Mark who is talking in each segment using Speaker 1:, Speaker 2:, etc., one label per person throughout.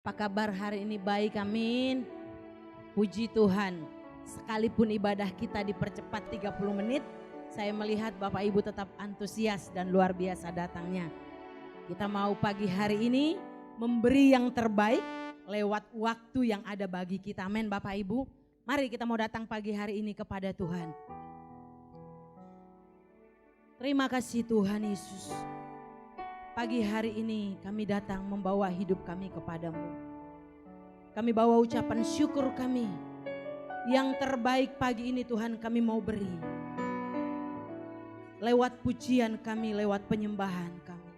Speaker 1: Apa kabar hari ini? Baik, amin. Puji Tuhan. Sekalipun ibadah kita dipercepat 30 menit, saya melihat Bapak Ibu tetap antusias dan luar biasa datangnya. Kita mau pagi hari ini memberi yang terbaik lewat waktu yang ada bagi kita. Amin Bapak Ibu. Mari kita mau datang pagi hari ini kepada Tuhan. Terima kasih Tuhan Yesus. Pagi hari ini kami datang membawa hidup kami kepadamu. Kami bawa ucapan syukur kami. Yang terbaik pagi ini Tuhan kami mau beri. Lewat pujian kami, lewat penyembahan kami.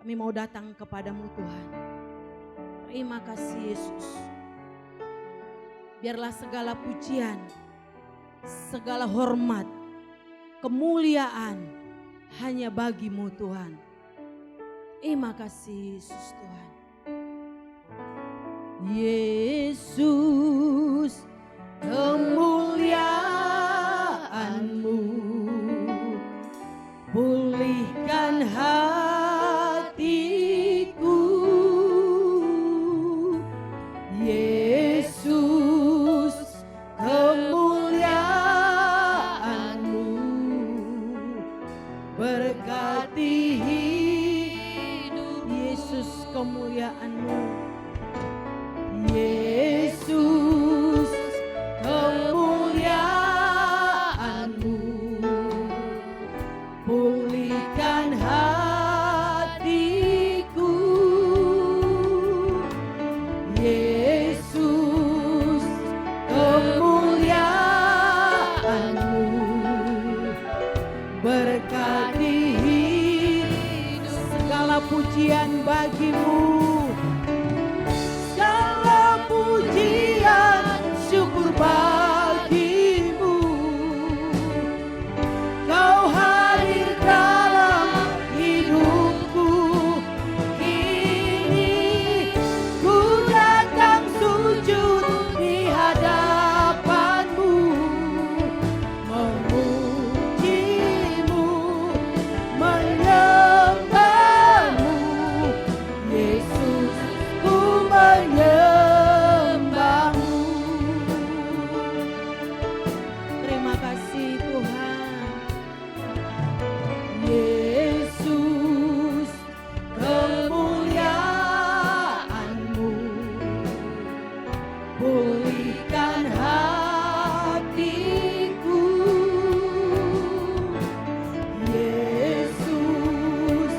Speaker 1: Kami mau datang kepadamu Tuhan. Terima kasih Yesus. Biarlah segala pujian, segala hormat, kemuliaan hanya bagimu Tuhan. Terima kasih Yesus Tuhan. Yesus, kemuliaan-Mu pulihkan hatiku. Yesus, kemuliaan-Mu berkati kemuliaan-Mu. Yesus, kemuliaan-Mu pulihkan hatiku. Yesus, kemuliaan-Mu berkati segala pujian bagimu. Segala pujian syukur bagimu. Kau hadir dalam hidupku. Kini ku datang sujud di hadapanmu. Memujimu, menyembahmu. Yesus, ku menyembahmu. Terima kasih Tuhan. Yesus, kemuliaan-Mu pulihkan hatiku. Yesus,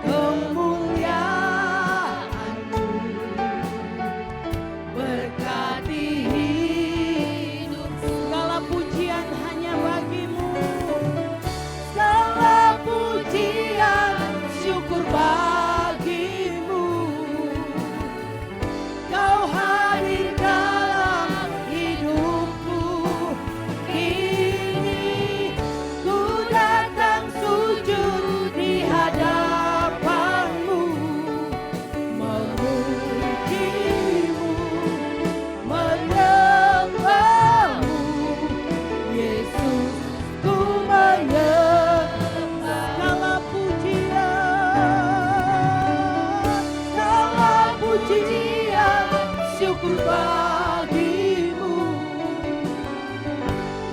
Speaker 1: kemuliaan-Mu berkati hidup. Segala pujian hanya bagimu. Segala pujian syukur bagimu. Kau hadir dalam hidupku. Kini ku datang sujud di hadapanmu. Memujimu, menyembahmu. Yesus, ku menyembah. Segala pujian syukur bagimu.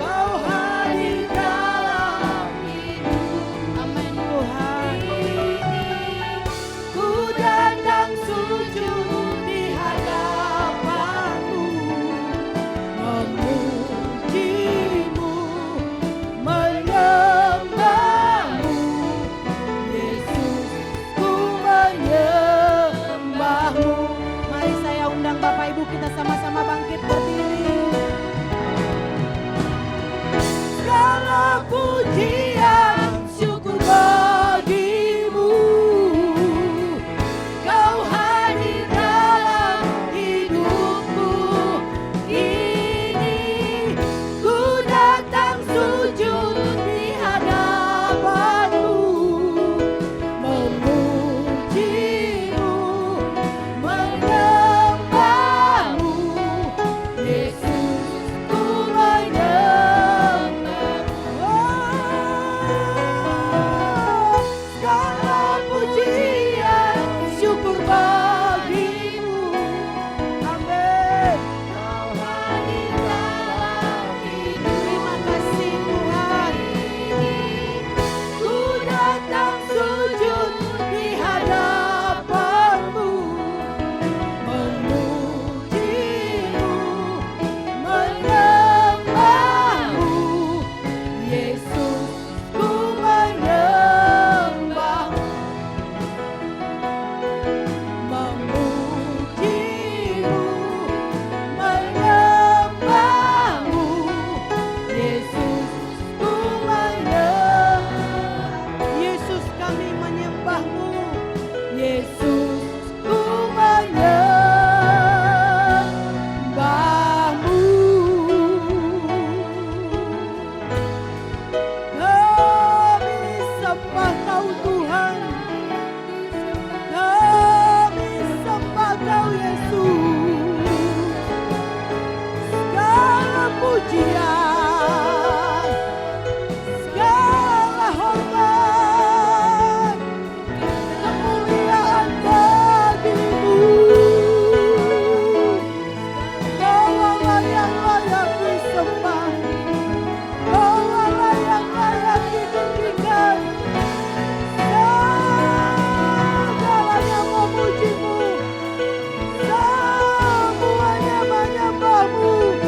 Speaker 1: Kau hadir dalam hidup. Amin Tuhan. Ku datang sujud di hadapanmu. Memujimu, menyembahmu. Yesus, ku menyembahmu. Mari saya undang Bapak Ibu kita sama-sama bangkit berdiri. Segala pujian syukur bagimu. Kau hadir dalam hidupku. Kini ku datang sujud di hadapanmu. Memujimu, menyembahmu. Yesus, ku menyembah.
Speaker 2: pujian, segala hormat, kemuliaan bagimu. Kaulah yang layak disembah, Kaulah yang layak ditinggikan. Segalanya memujimu, semuanya menyembahmu,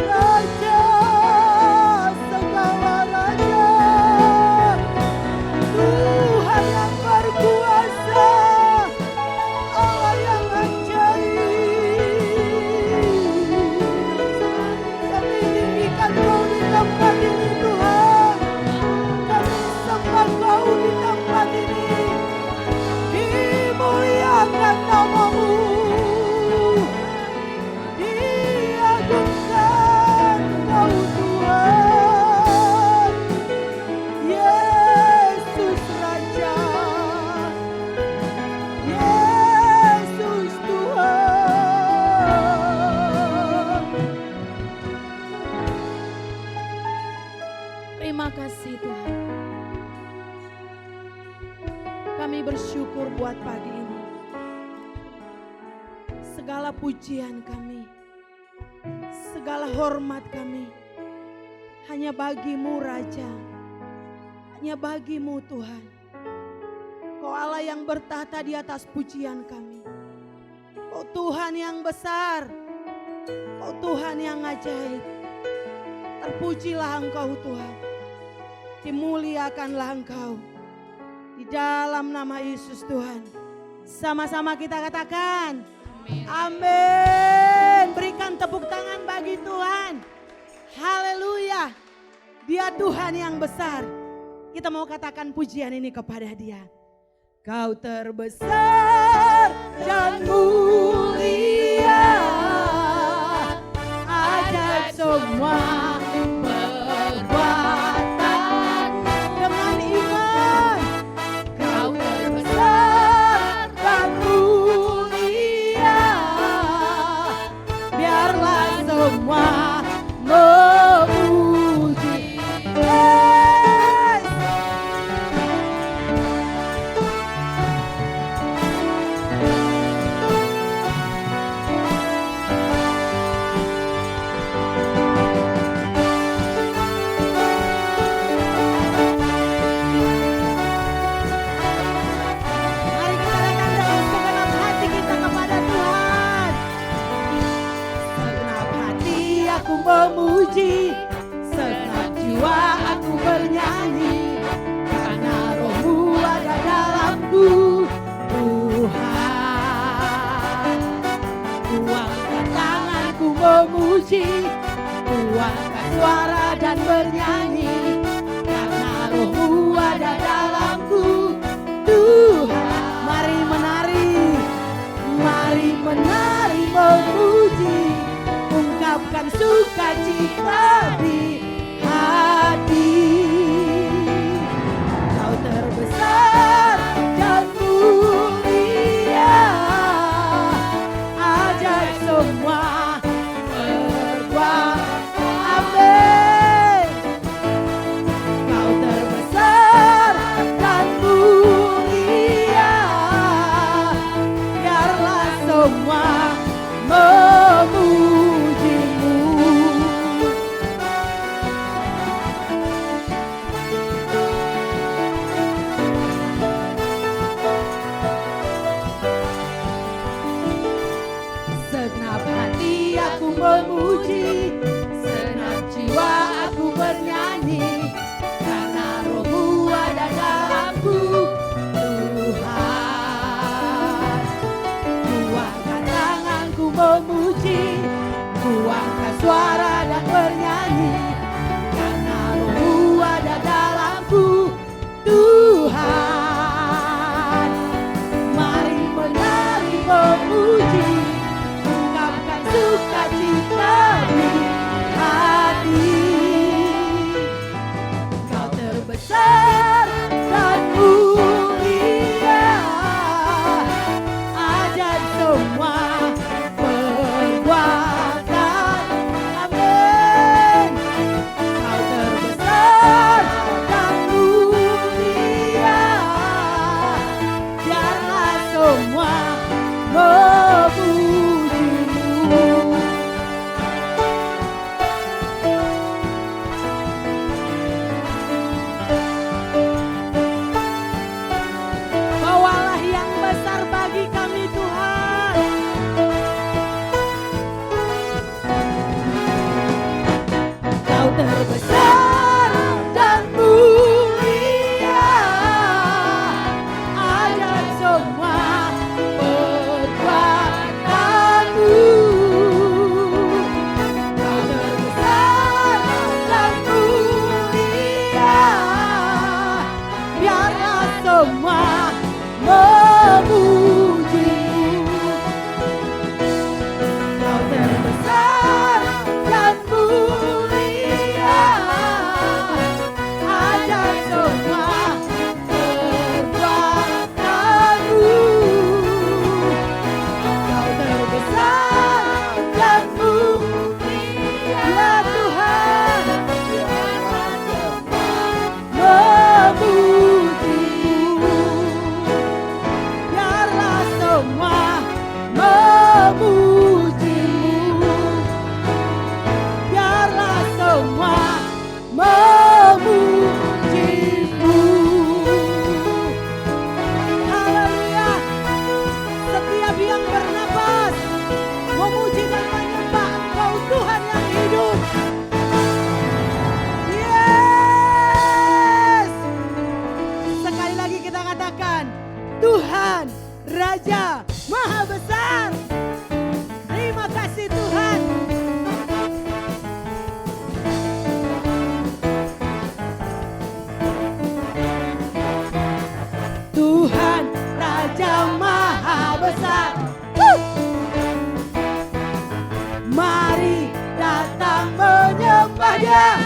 Speaker 2: Raja segala raja, Tuhan yang berkuasa, Allah yang ajaib. Kami tinggikan Kau di tempat ini Tuhan, kami sembah Kau di tempat ini, dimuliakan namamu, diagungkan Kau Tuhan, Yesus Raja, Yesus Tuhan. Terima kasih Tuhan. Kami bersyukur buat pagi ini. Segala pujian kami, segala hormat kami, hanya bagimu Raja, hanya bagimu Tuhan. Kau Allah yang bertahta di atas pujian kami. Kau Tuhan yang besar, Kau Tuhan yang ajaib. Terpujilah Engkau Tuhan, dimuliakanlah Engkau. Di dalam nama Yesus Tuhan. Sama-sama kita katakan amin. Berikan tepuk tangan bagi Tuhan. Haleluya. Dia Tuhan yang besar. Kita mau katakan pujian ini kepada Dia. Kau terbesar dan mulia, ajaib semua perbuatan. Dengan iman Kau terbesar dan mulia, biarlah semua memuji. Yes. Mari kita datang dengan segenap hati kita kepada Tuhan. Segenap hati aku memuji, segenap jiwa aku bernyanyi, karena Roh-Mu ada dalamku, Tuhan. Kuangkat tanganku memuji, kuangkat suara dan bernyanyi, karena Roh-Mu ada dalamku, Tuhan. Mari menari, mari menari memuji, ungkapkan sukacita di hati. Kau terbesar dan mulia, ajaib semua perbuatan. Amin. Kau terbesar dan mulia, biarlah semua memujimu. Segenap hati aku memuji, segenap jiwa aku bernyanyi, karena Roh-Mu ada dalamku, Tuhan. Kuangkat tanganku memuji, kuangkat suara dan bernyanyi, karena Roh-Mu ada dalamku, Tuhan. Mari menari memuji, ungkapkan sukacita di hati. Kau terbesar dan mulia, ajaib semua perbuatan. besar dan mulia Tuhan, memujimu. Biarlah semua memujimu, biarlah semua memujimu. Haleluya. Setiap yang bernapas memuji dan menyembah Engkau Tuhan yang hidup. Yes. Sekali lagi kita katakan, Tuhan Raja Maha Besar. Terima kasih Tuhan. Tuhan Raja Maha Besar. Mari datang menyembah Dia.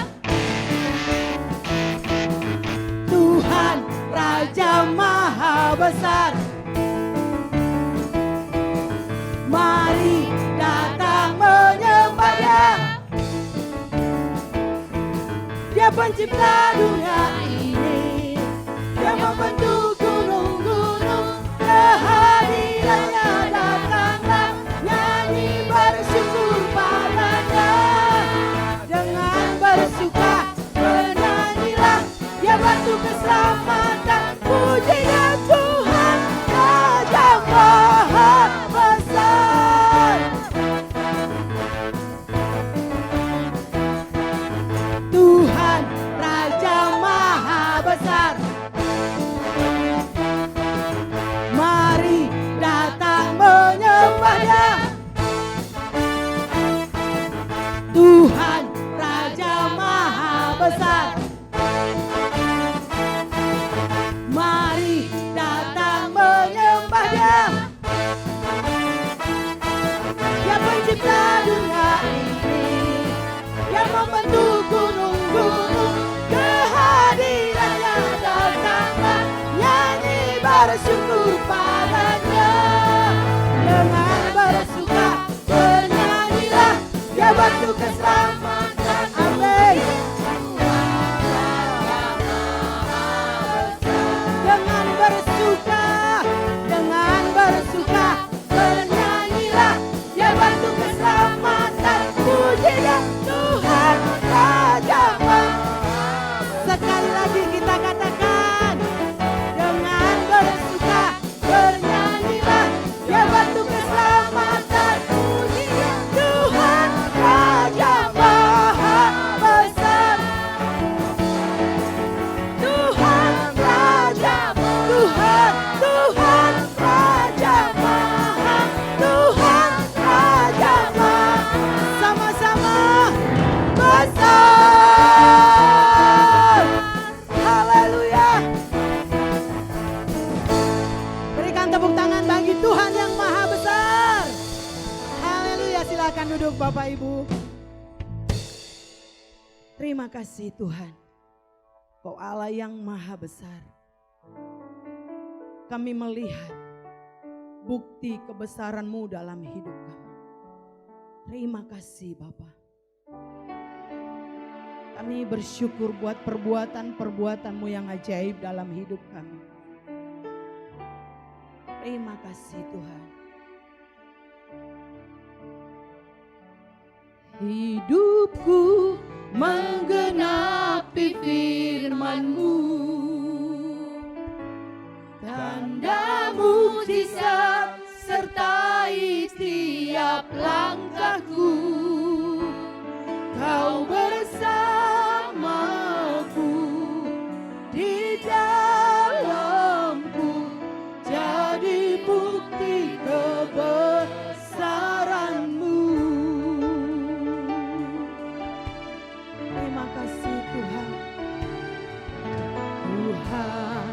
Speaker 2: Tuhan Raja Maha Besar. Mari datang menyembah Dia. Dia pencipta dunia ini, Dia membentuk gunung-gunung. Kehadirannya datanglah, nyanyi bersyukur padanya. Dengan bersuka bernyanyilah, Dia batu keselamatan. Pujinya Tuhan Raja Maha Besar. Tuhan Raja Maha Besar. Mari datang menyembah Dia. Tuhan Raja Maha Besar. Mari datang menyembah Dia. Dia pencipta dunia ini, Dia membentuk gunung-gunung. Kehadirannya datanglah, nyanyi bersyukur padanya. Dengan bersuka bernyanyilah, Dia batu keselamatan. Amin. Dengan bersuka bernyanyilah, Dia batu keselamatan. Pujinya Tuhan Raja Maha. Sekali lagi kita katakan, dengan bersuka bernyanyilah, Dia batu keselamatan. Pujinya Tuhan Raja Maha Besar. Tuhan Raja, Tuhan Raja Maha, Tuhan Raja Maha, sama-sama besar. Haleluya. Berikan tepuk tangan bagi Tuhan yang Maha Besar. Haleluya. Silakan duduk Bapak Ibu. Terima kasih Tuhan. Kau Allah yang Maha Besar. Kami melihat bukti kebesaran-Mu dalam hidup kami. Terima kasih Bapa. Kami bersyukur buat perbuatan-perbuatan-Mu yang ajaib dalam hidup kami. Terima kasih Tuhan. Hidupku menggenapi firman-Mu, tanda mujizat sertai tiap langkahku. Kau bersamaku di dalamku, jadi bukti kebesaran-Mu. Terima kasih Tuhan. Tuhan,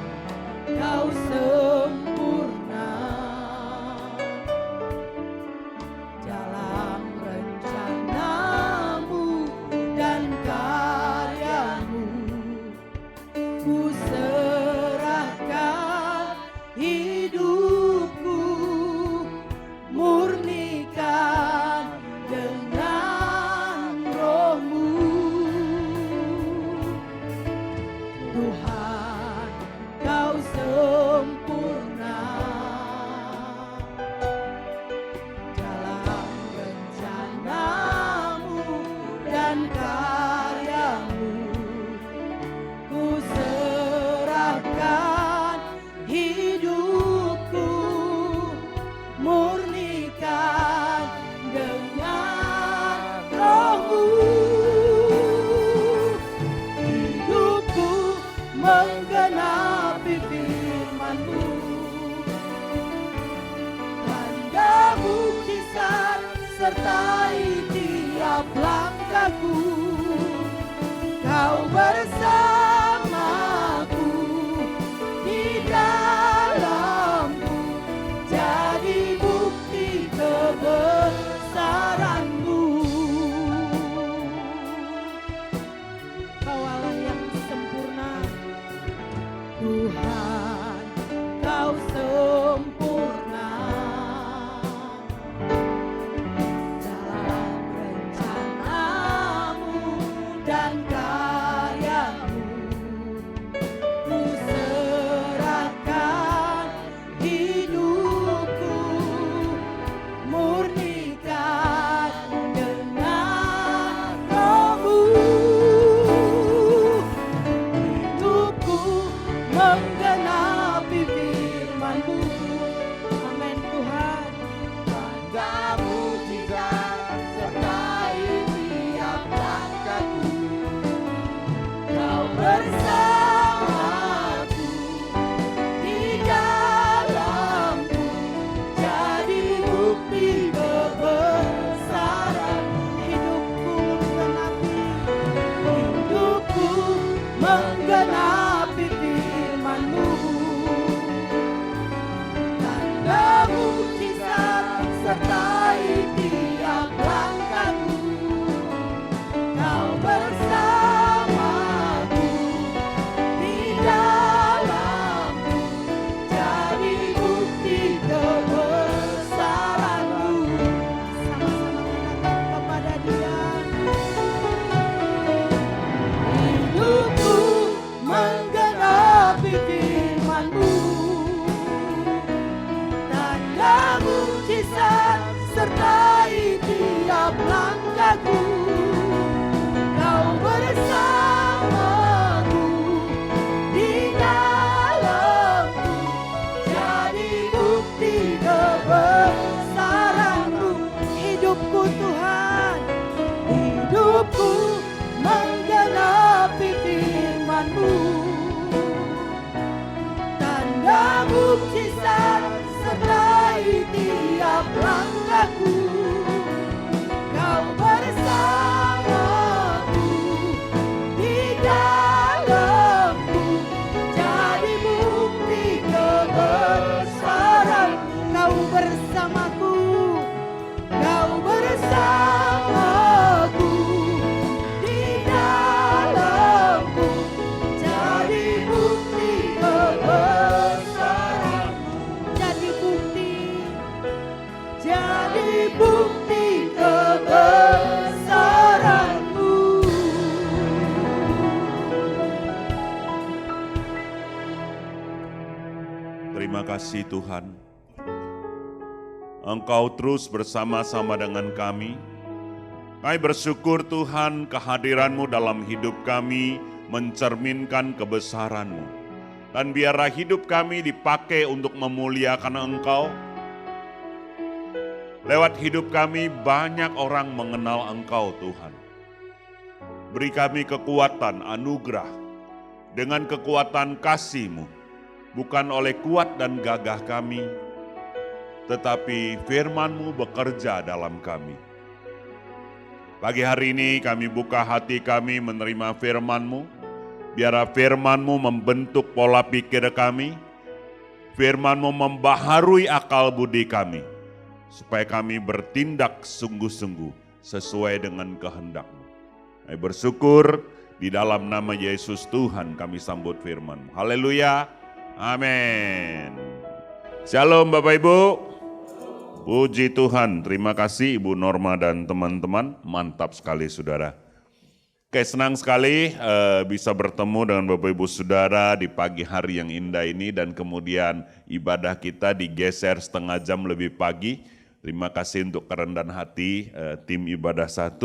Speaker 2: Kau sempurna. Jalan sertai tiap langkahku. Kau bersamaku di dalamku, jadi bukti kebesaran-Mu. Kau Allah yang sempurna, Tuhan, Kau sempurna dalam rencana-Mu dan karya-Mu. Ku serahkan hidupku, murnikan dengan Roh-Mu. Hidupku menggenapi firman-Mu. Amin Tuhan.
Speaker 3: Tanda mujizat sertai tiap langkahku.
Speaker 2: Kau bersamaku di dalamku, jadi bukti kebesaran. Hidupku menggenapi firman-Mu. Tanda mujizat sertai tiap langkahku. Kau bersamaku di dalamku, jadi bukti kebesaran-Mu. Sama-sama katakan kepada Dia. Hidupku menggenapi firman-Mu. Tanda mujizat sertai tiap langkahku. Kau bersamaku di dalamku, jadi bukti kebesaran-Mu. Hidupku Tuhan, hidupku menggenapi firman-Mu. Tanda mujizat sertai tiap langkahku. Kau bersamaku di dalamku, jadi bukti kebesaran. Kau bersamaku, Kau bersamaku di dalamku, jadi bukti kebesaran-Mu. Jadi bukti kebesaran-Mu.
Speaker 4: Terima kasih Tuhan. Engkau terus bersama-sama dengan kami. Kami bersyukur Tuhan, kehadiran-Mu dalam hidup kami mencerminkan kebesaran-Mu. Dan biarlah hidup kami dipakai untuk memuliakan Engkau. Lewat hidup kami banyak orang mengenal Engkau Tuhan. Beri kami kekuatan, anugerah, dengan kekuatan kasih-Mu. Bukan oleh kuat dan gagah kami, tetapi firman-Mu bekerja dalam kami. Pagi hari ini kami buka hati kami menerima firman-Mu. Biarlah firman-Mu membentuk pola pikir kami. Firman-Mu membaharui akal budi kami. Supaya kami bertindak sungguh-sungguh sesuai dengan kehendak-Mu. Kami bersyukur di dalam nama Yesus Tuhan kami sambut firman-Mu. Haleluya. Amin. Shalom Bapak Ibu. Puji Tuhan, terima kasih Ibu Norma dan teman-teman. Mantap sekali saudara. Oke, senang sekali bisa bertemu dengan Bapak Ibu Saudara di pagi hari yang indah ini dan kemudian ibadah kita digeser setengah jam lebih pagi. Terima kasih untuk kerendahan hati tim ibadah 1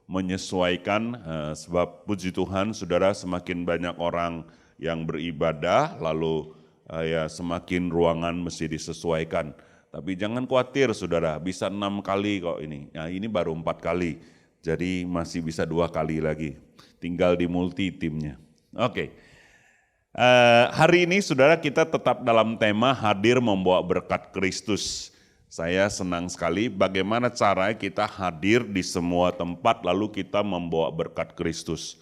Speaker 4: menyesuaikan sebab puji Tuhan saudara semakin banyak orang yang beribadah lalu ya semakin ruangan mesti disesuaikan. Tapi jangan khawatir saudara, bisa 6 kali kok ini. Nah ini baru 4 kali. Jadi masih bisa 2 kali lagi, tinggal di multi timnya. Oke, hari ini saudara kita tetap dalam tema hadir membawa berkat Kristus. Saya senang sekali bagaimana cara kita hadir di semua tempat lalu kita membawa berkat Kristus.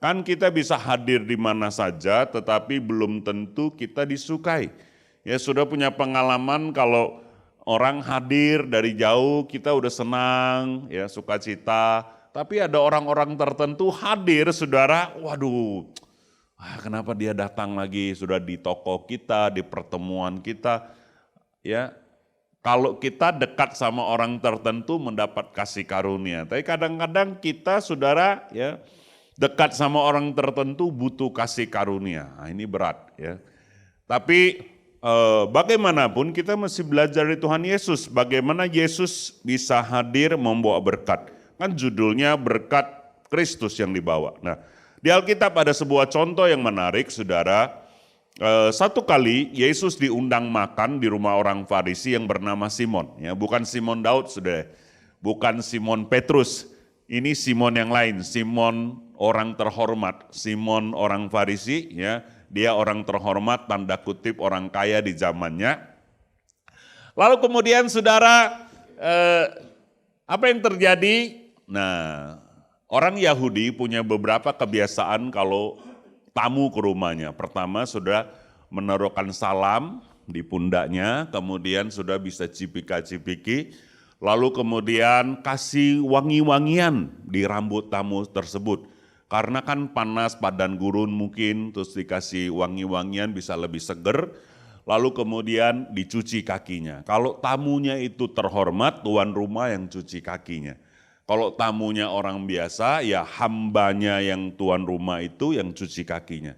Speaker 4: Kan kita bisa hadir di mana saja tetapi belum tentu kita disukai. Ya sudah punya pengalaman kalau orang hadir dari jauh kita udah senang, ya sukacita. Tapi ada orang-orang tertentu hadir saudara, waduh kenapa dia datang lagi sudah di toko kita, di pertemuan kita. Ya, kalau kita dekat sama orang tertentu mendapat kasih karunia. Tapi kadang-kadang kita saudara ya dekat sama orang tertentu butuh kasih karunia. Nah, ini berat ya. Tapi bagaimanapun kita mesti belajar dari Tuhan Yesus. Bagaimana Yesus bisa hadir membawa berkat. Kan judulnya berkat Kristus yang dibawa. Nah di Alkitab ada sebuah contoh yang menarik saudara. Satu kali Yesus diundang makan di rumah orang Farisi yang bernama Simon. Ya, bukan Simon Daud saudara. Bukan Simon Petrus. Ini Simon yang lain. Simon orang terhormat, Simon orang Farisi, ya, dia orang terhormat, tanda kutip orang kaya di zamannya. Lalu kemudian saudara, apa yang terjadi? Nah, orang Yahudi punya beberapa kebiasaan kalau tamu ke rumahnya. Pertama, sudah menaruhkan salam di pundaknya, kemudian sudah bisa cipika-cipiki, lalu kemudian kasih wangi-wangian di rambut tamu tersebut. Karena kan panas, padan gurun mungkin, terus dikasih wangi-wangian bisa lebih seger, lalu kemudian dicuci kakinya. Kalau tamunya itu terhormat, tuan rumah yang cuci kakinya. Kalau tamunya orang biasa, ya hambanya yang tuan rumah itu yang cuci kakinya.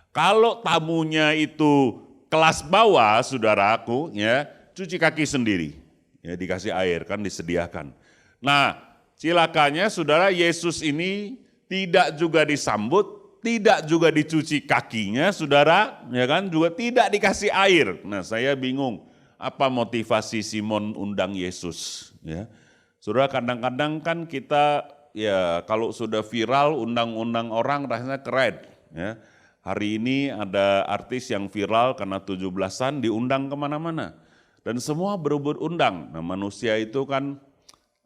Speaker 4: Kalau tamunya itu kelas bawah, saudaraku, ya cuci kaki sendiri. Ya dikasih air, kan disediakan. Nah, cilakanya saudara Yesus ini tidak juga disambut, tidak juga dicuci kakinya, saudara, ya kan, juga tidak dikasih air. Nah, saya bingung apa motivasi Simon undang Yesus, ya. Saudara, kadang-kadang kan kita ya kalau sudah viral undang-undang orang rasanya keren, ya. Hari ini ada artis yang viral karena 17-an diundang kemana-mana dan semua berebut undang. Nah, manusia itu kan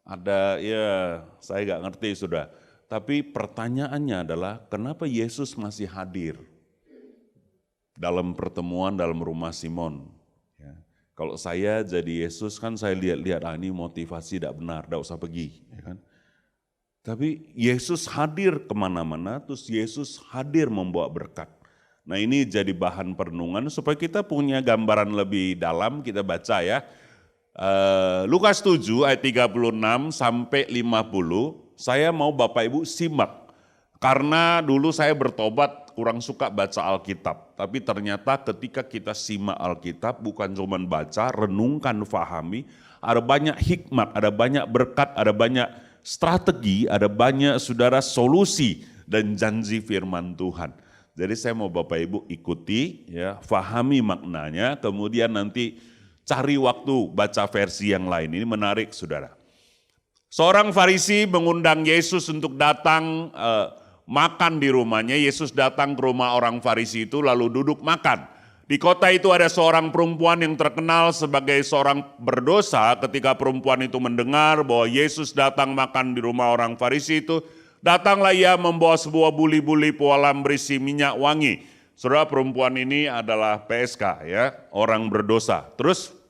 Speaker 4: ada ya saya nggak ngerti sudah. Tapi pertanyaannya adalah kenapa Yesus masih hadir dalam pertemuan dalam rumah Simon? Ya. Kalau saya jadi Yesus kan saya lihat-lihat ini motivasi tidak benar, tidak usah pergi. Ya kan? Tapi Yesus hadir kemana-mana, terus Yesus hadir membawa berkat. Nah ini jadi bahan perenungan supaya kita punya gambaran lebih dalam, kita baca ya. Lukas 7 ayat 36 sampai 50. Saya mau Bapak Ibu simak, karena dulu saya bertobat kurang suka baca Alkitab. Tapi ternyata ketika kita simak Alkitab bukan cuma baca, renungkan, fahami, ada banyak hikmat, ada banyak berkat, ada banyak strategi, ada banyak saudara solusi dan janji firman Tuhan. Jadi saya mau Bapak Ibu ikuti, ya, fahami maknanya, kemudian nanti cari waktu baca versi yang lain. Ini menarik saudara. Seorang Farisi mengundang Yesus untuk datang makan di rumahnya. Yesus datang ke rumah orang Farisi itu lalu duduk makan. Di kota itu ada seorang perempuan yang terkenal sebagai seorang berdosa. Ketika perempuan itu mendengar bahwa Yesus datang makan di rumah orang Farisi itu, datanglah ia membawa sebuah buli-buli pualam berisi minyak wangi. Saudara, perempuan ini adalah PSK, ya, orang berdosa. Terus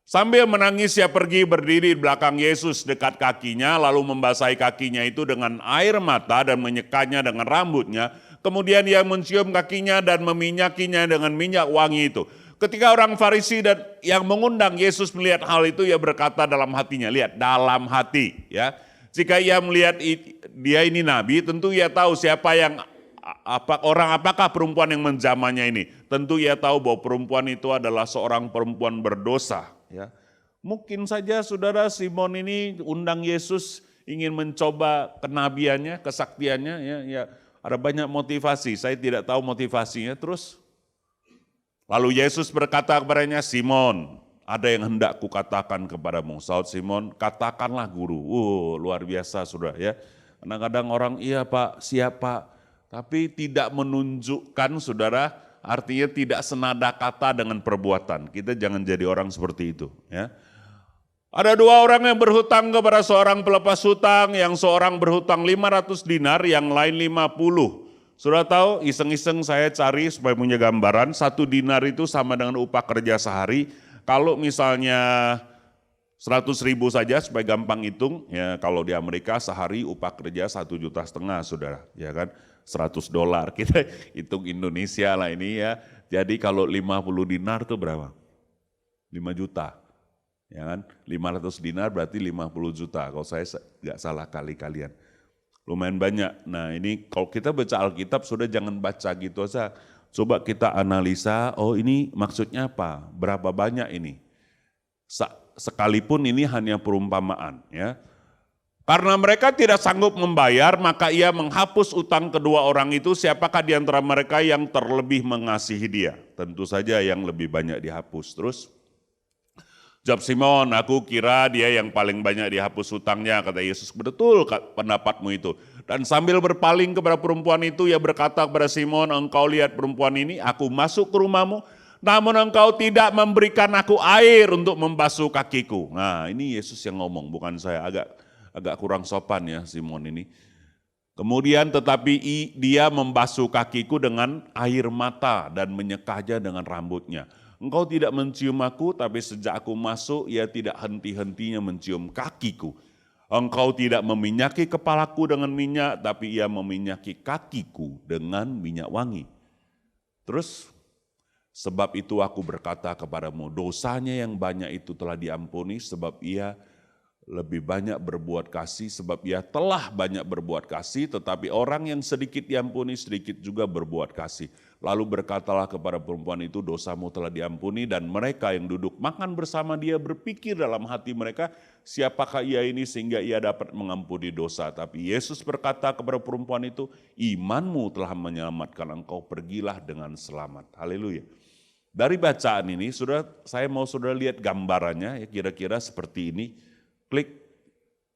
Speaker 4: sambil menangis ia pergi berdiri di belakang Yesus dekat kakinya, lalu membasahi kakinya itu dengan air mata dan menyekanya dengan rambutnya. Kemudian ia mencium kakinya dan meminyakinya dengan minyak wangi itu. Ketika orang Farisi dan yang mengundang Yesus melihat hal itu, ia berkata dalam hatinya, lihat dalam hati, ya. Jika ia melihat dia ini nabi, tentu ia tahu siapa yang apakah perempuan yang menjamahnya ini. Tentu ia tahu bahwa perempuan itu adalah seorang perempuan berdosa. Ya, mungkin saja saudara Simon ini undang Yesus ingin mencoba kenabiannya, kesaktiannya, ya ada banyak motivasi. Saya tidak tahu motivasinya. Terus lalu Yesus berkata kepadanya, Simon, ada yang hendak kukatakan kepadamu. Saud Simon, katakanlah guru. Luar biasa saudara ya. Kadang-kadang orang iya Pak, siap Pak, tapi tidak menunjukkan saudara. Artinya tidak senada kata dengan perbuatan. Kita jangan jadi orang seperti itu. Ya. Ada 2 orang yang berhutang kepada seorang pelepas hutang, yang seorang berhutang 500 dinar, yang lain 50. Sudah tahu, iseng-iseng saya cari supaya punya gambaran, 1 dinar itu sama dengan upah kerja sehari. Kalau misalnya 100.000 saja supaya gampang hitung, ya kalau di Amerika sehari upah kerja 1,5 juta saudara, ya kan, $100. Kita hitung Indonesia lah ini ya. Jadi kalau 50 dinar itu berapa? 5 juta. Ya kan, 500 dinar berarti 50 juta. Kalau saya nggak salah kali-kalian. Lumayan banyak. Nah ini kalau kita baca Alkitab sudah jangan baca gitu saja. Coba kita analisa, oh ini maksudnya apa? Berapa banyak ini? Sekalipun ini hanya perumpamaan ya. Karena mereka tidak sanggup membayar, maka ia menghapus utang kedua orang itu. Siapakah di antara mereka yang terlebih mengasihi dia? Tentu saja yang lebih banyak dihapus. Terus jawab Simon, aku kira dia yang paling banyak dihapus hutangnya, kata Yesus. Betul pendapatmu itu. Dan sambil berpaling kepada perempuan itu, ia berkata kepada Simon, engkau lihat perempuan ini, aku masuk ke rumahmu, namun engkau tidak memberikan aku air untuk membasuh kakiku. Nah ini Yesus yang ngomong, bukan saya. Agak kurang sopan ya Simon ini. Kemudian tetapi dia membasuh kakiku dengan air mata dan menyekahnya dengan rambutnya. Engkau tidak mencium aku, tapi sejak aku masuk, ia tidak henti-hentinya mencium kakiku. Engkau tidak meminyaki kepalaku dengan minyak, tapi ia meminyaki kakiku dengan minyak wangi. Terus, sebab itu aku berkata kepadamu, dosanya yang banyak itu telah diampuni, sebab ia lebih banyak berbuat kasih, sebab ia telah banyak berbuat kasih, tetapi orang yang sedikit diampuni, sedikit juga berbuat kasih. Lalu berkatalah kepada perempuan itu, dosamu telah diampuni, dan mereka yang duduk makan bersama dia berpikir dalam hati mereka, siapakah ia ini sehingga ia dapat mengampuni dosa. Tapi Yesus berkata kepada perempuan itu, imanmu telah menyelamatkan engkau, pergilah dengan selamat. Haleluya. Dari bacaan ini, saya mau saudara lihat gambarannya, ya kira-kira seperti ini. Klik.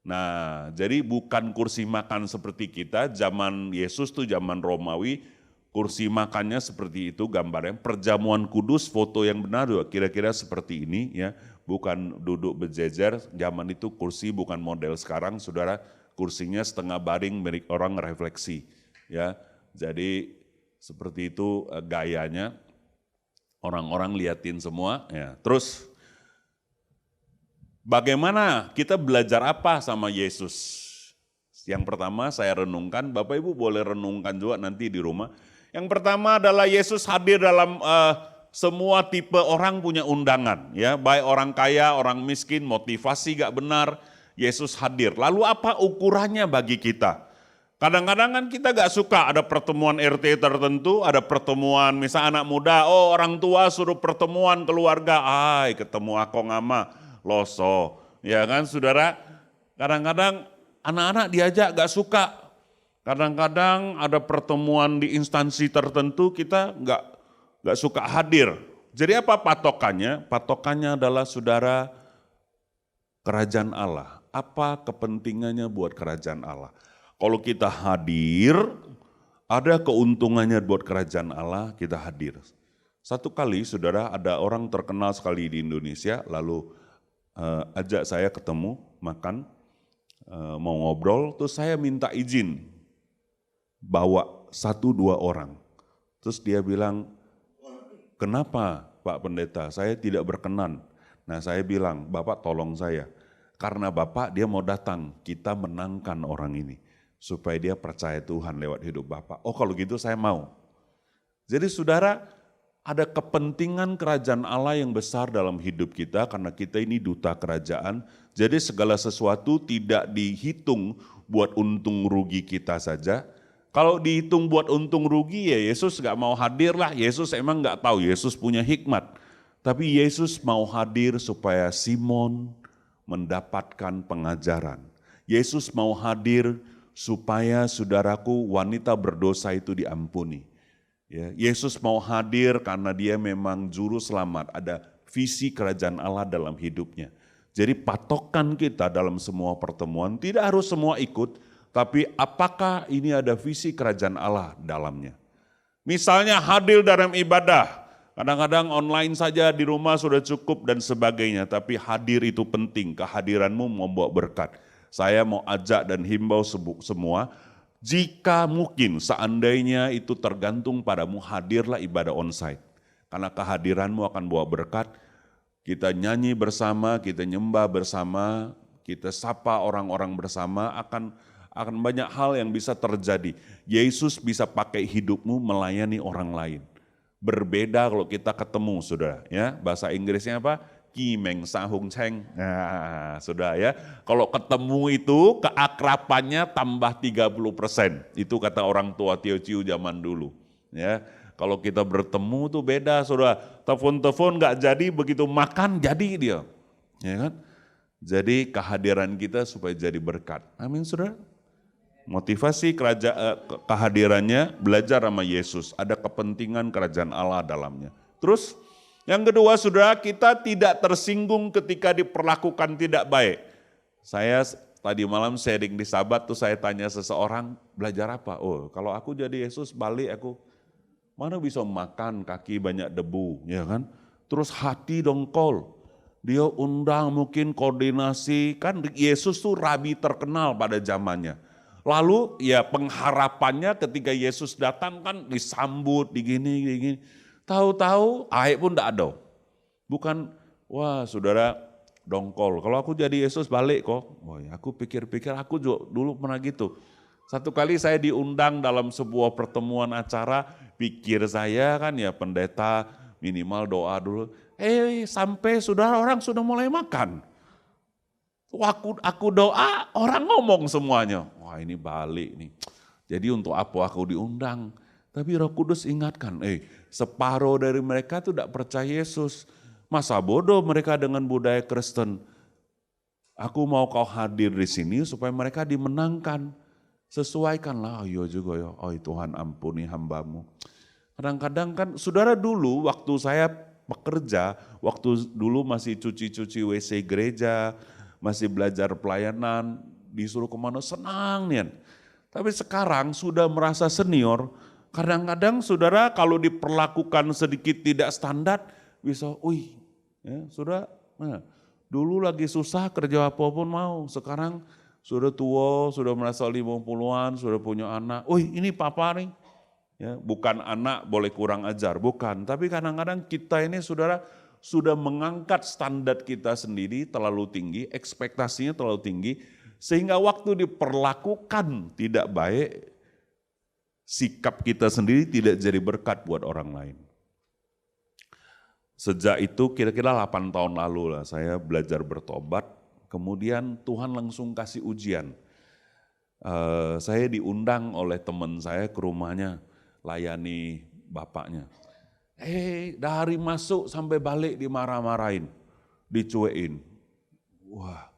Speaker 4: Nah, jadi bukan kursi makan seperti kita, zaman Yesus tuh zaman Romawi, kursi makannya seperti itu gambarnya. Perjamuan kudus, foto yang benar juga kira-kira seperti ini ya, bukan duduk berjejer. Zaman itu kursi bukan model sekarang, saudara, kursinya setengah baring milik orang refleksi ya. Jadi seperti itu gayanya, orang-orang liatin semua ya. Terus bagaimana kita belajar apa sama Yesus? Yang pertama saya renungkan, Bapak Ibu boleh renungkan juga nanti di rumah. Yang pertama adalah Yesus hadir dalam semua tipe orang punya undangan. Ya, baik orang kaya, orang miskin, motivasi gak benar, Yesus hadir. Lalu apa ukurannya bagi kita? Kadang-kadang kan kita gak suka ada pertemuan RT tertentu, ada pertemuan misalnya anak muda, oh orang tua suruh pertemuan keluarga, ketemu akong ama. Loso, ya kan saudara, kadang-kadang anak-anak diajak gak suka, kadang-kadang ada pertemuan di instansi tertentu kita gak suka hadir. Jadi apa patokannya? Patokannya adalah saudara, kerajaan Allah. Apa kepentingannya buat kerajaan Allah? Kalau kita hadir, ada keuntungannya buat kerajaan Allah, kita hadir. Satu kali saudara, ada orang terkenal sekali di Indonesia, lalu ajak saya ketemu, makan, mau ngobrol, terus saya minta izin bawa 1-2 orang. Terus dia bilang, kenapa Pak Pendeta, saya tidak berkenan. Nah saya bilang, Bapak tolong saya, karena Bapak dia mau datang, kita menangkan orang ini, supaya dia percaya Tuhan lewat hidup Bapak. Oh kalau gitu saya mau. Jadi saudara, ada kepentingan kerajaan Allah yang besar dalam hidup kita karena kita ini duta kerajaan. Jadi segala sesuatu tidak dihitung buat untung rugi kita saja. Kalau dihitung buat untung rugi ya Yesus gak mau hadir lah. Yesus emang gak tahu, Yesus punya hikmat. Tapi Yesus mau hadir supaya Simon mendapatkan pengajaran. Yesus mau hadir supaya saudaraku wanita berdosa itu diampuni. Ya, Yesus mau hadir karena dia memang juru selamat, ada visi kerajaan Allah dalam hidupnya. Jadi patokan kita dalam semua pertemuan, tidak harus semua ikut, tapi apakah ini ada visi kerajaan Allah dalamnya. Misalnya hadir dalam ibadah, Kadang-kadang online saja di rumah sudah cukup dan sebagainya, tapi hadir itu penting, kehadiranmu membawa berkat. Saya mau ajak dan himbau semua, jika mungkin seandainya itu tergantung padamu, hadirlah ibadah onsite. Karena kehadiranmu akan bawa berkat, kita nyanyi bersama, kita nyembah bersama, kita sapa orang-orang bersama, akan banyak hal yang bisa terjadi. Yesus bisa pakai hidupmu melayani orang lain. Berbeda kalau kita ketemu, saudara. Ya, bahasa Inggrisnya apa? Kimeng sahung ceng. Nah, sudah ya. Kalau ketemu itu keakrapannya tambah 30%. Itu kata orang tua Teociu zaman dulu. Ya, kalau kita bertemu tuh beda, saudara. Telepon-telepon nggak jadi, begitu makan jadi dia. Ya kan? Jadi kehadiran kita supaya jadi berkat. Amin, saudara. Motivasi kehadirannya belajar sama Yesus, ada kepentingan kerajaan Allah dalamnya. Terus yang kedua, saudara, kita tidak tersinggung ketika diperlakukan tidak baik. Saya tadi malam sharing di Sabat tuh saya tanya seseorang, belajar apa? Oh, kalau aku jadi Yesus balik aku mana bisa makan kaki banyak debu, ya kan? Terus hati dongkol. Dia undang mungkin koordinasi, kan Yesus tuh rabi terkenal pada zamannya. Lalu ya pengharapannya ketika Yesus datang kan disambut, digini. Tahu-tahu air pun tidak ada. Bukan, wah saudara dongkol. Kalau aku jadi Yesus balik kok. Wah, aku pikir-pikir aku juga dulu pernah gitu. Satu kali saya diundang dalam sebuah pertemuan acara, pikir saya kan ya pendeta minimal doa dulu. Sampai saudara orang sudah mulai makan. Aku doa, orang ngomong semuanya. Wah ini balik nih. Jadi untuk apa aku diundang? Tapi Roh Kudus ingatkan, separuh dari mereka itu tidak percaya Yesus. Masa bodoh mereka dengan budaya Kristen. Aku mau kau hadir di sini supaya mereka dimenangkan. Sesuaikanlah, ayo juga ya. Oh Tuhan ampuni hambamu. Kadang-kadang kan, saudara dulu waktu saya bekerja, waktu dulu masih cuci-cuci WC gereja, masih belajar pelayanan, disuruh kemana senang nih. Tapi sekarang sudah merasa senior, kadang-kadang saudara kalau diperlakukan sedikit tidak standar, bisa, ya, sudah, dulu lagi susah kerja apapun mau, sekarang sudah tua, sudah merasa 50-an, sudah punya anak, ini papa nih. Ya, bukan anak boleh kurang ajar, bukan. Tapi kadang-kadang kita ini saudara, sudah mengangkat standar kita sendiri terlalu tinggi, ekspektasinya terlalu tinggi, sehingga waktu diperlakukan tidak baik, sikap kita sendiri tidak jadi berkat buat orang lain. Sejak itu kira-kira 8 tahun lalu lah saya belajar bertobat, kemudian Tuhan langsung kasih ujian. Saya diundang oleh teman saya ke rumahnya, layani bapaknya. Dari masuk sampai balik dimarah-marahin, dicuekin. Wah,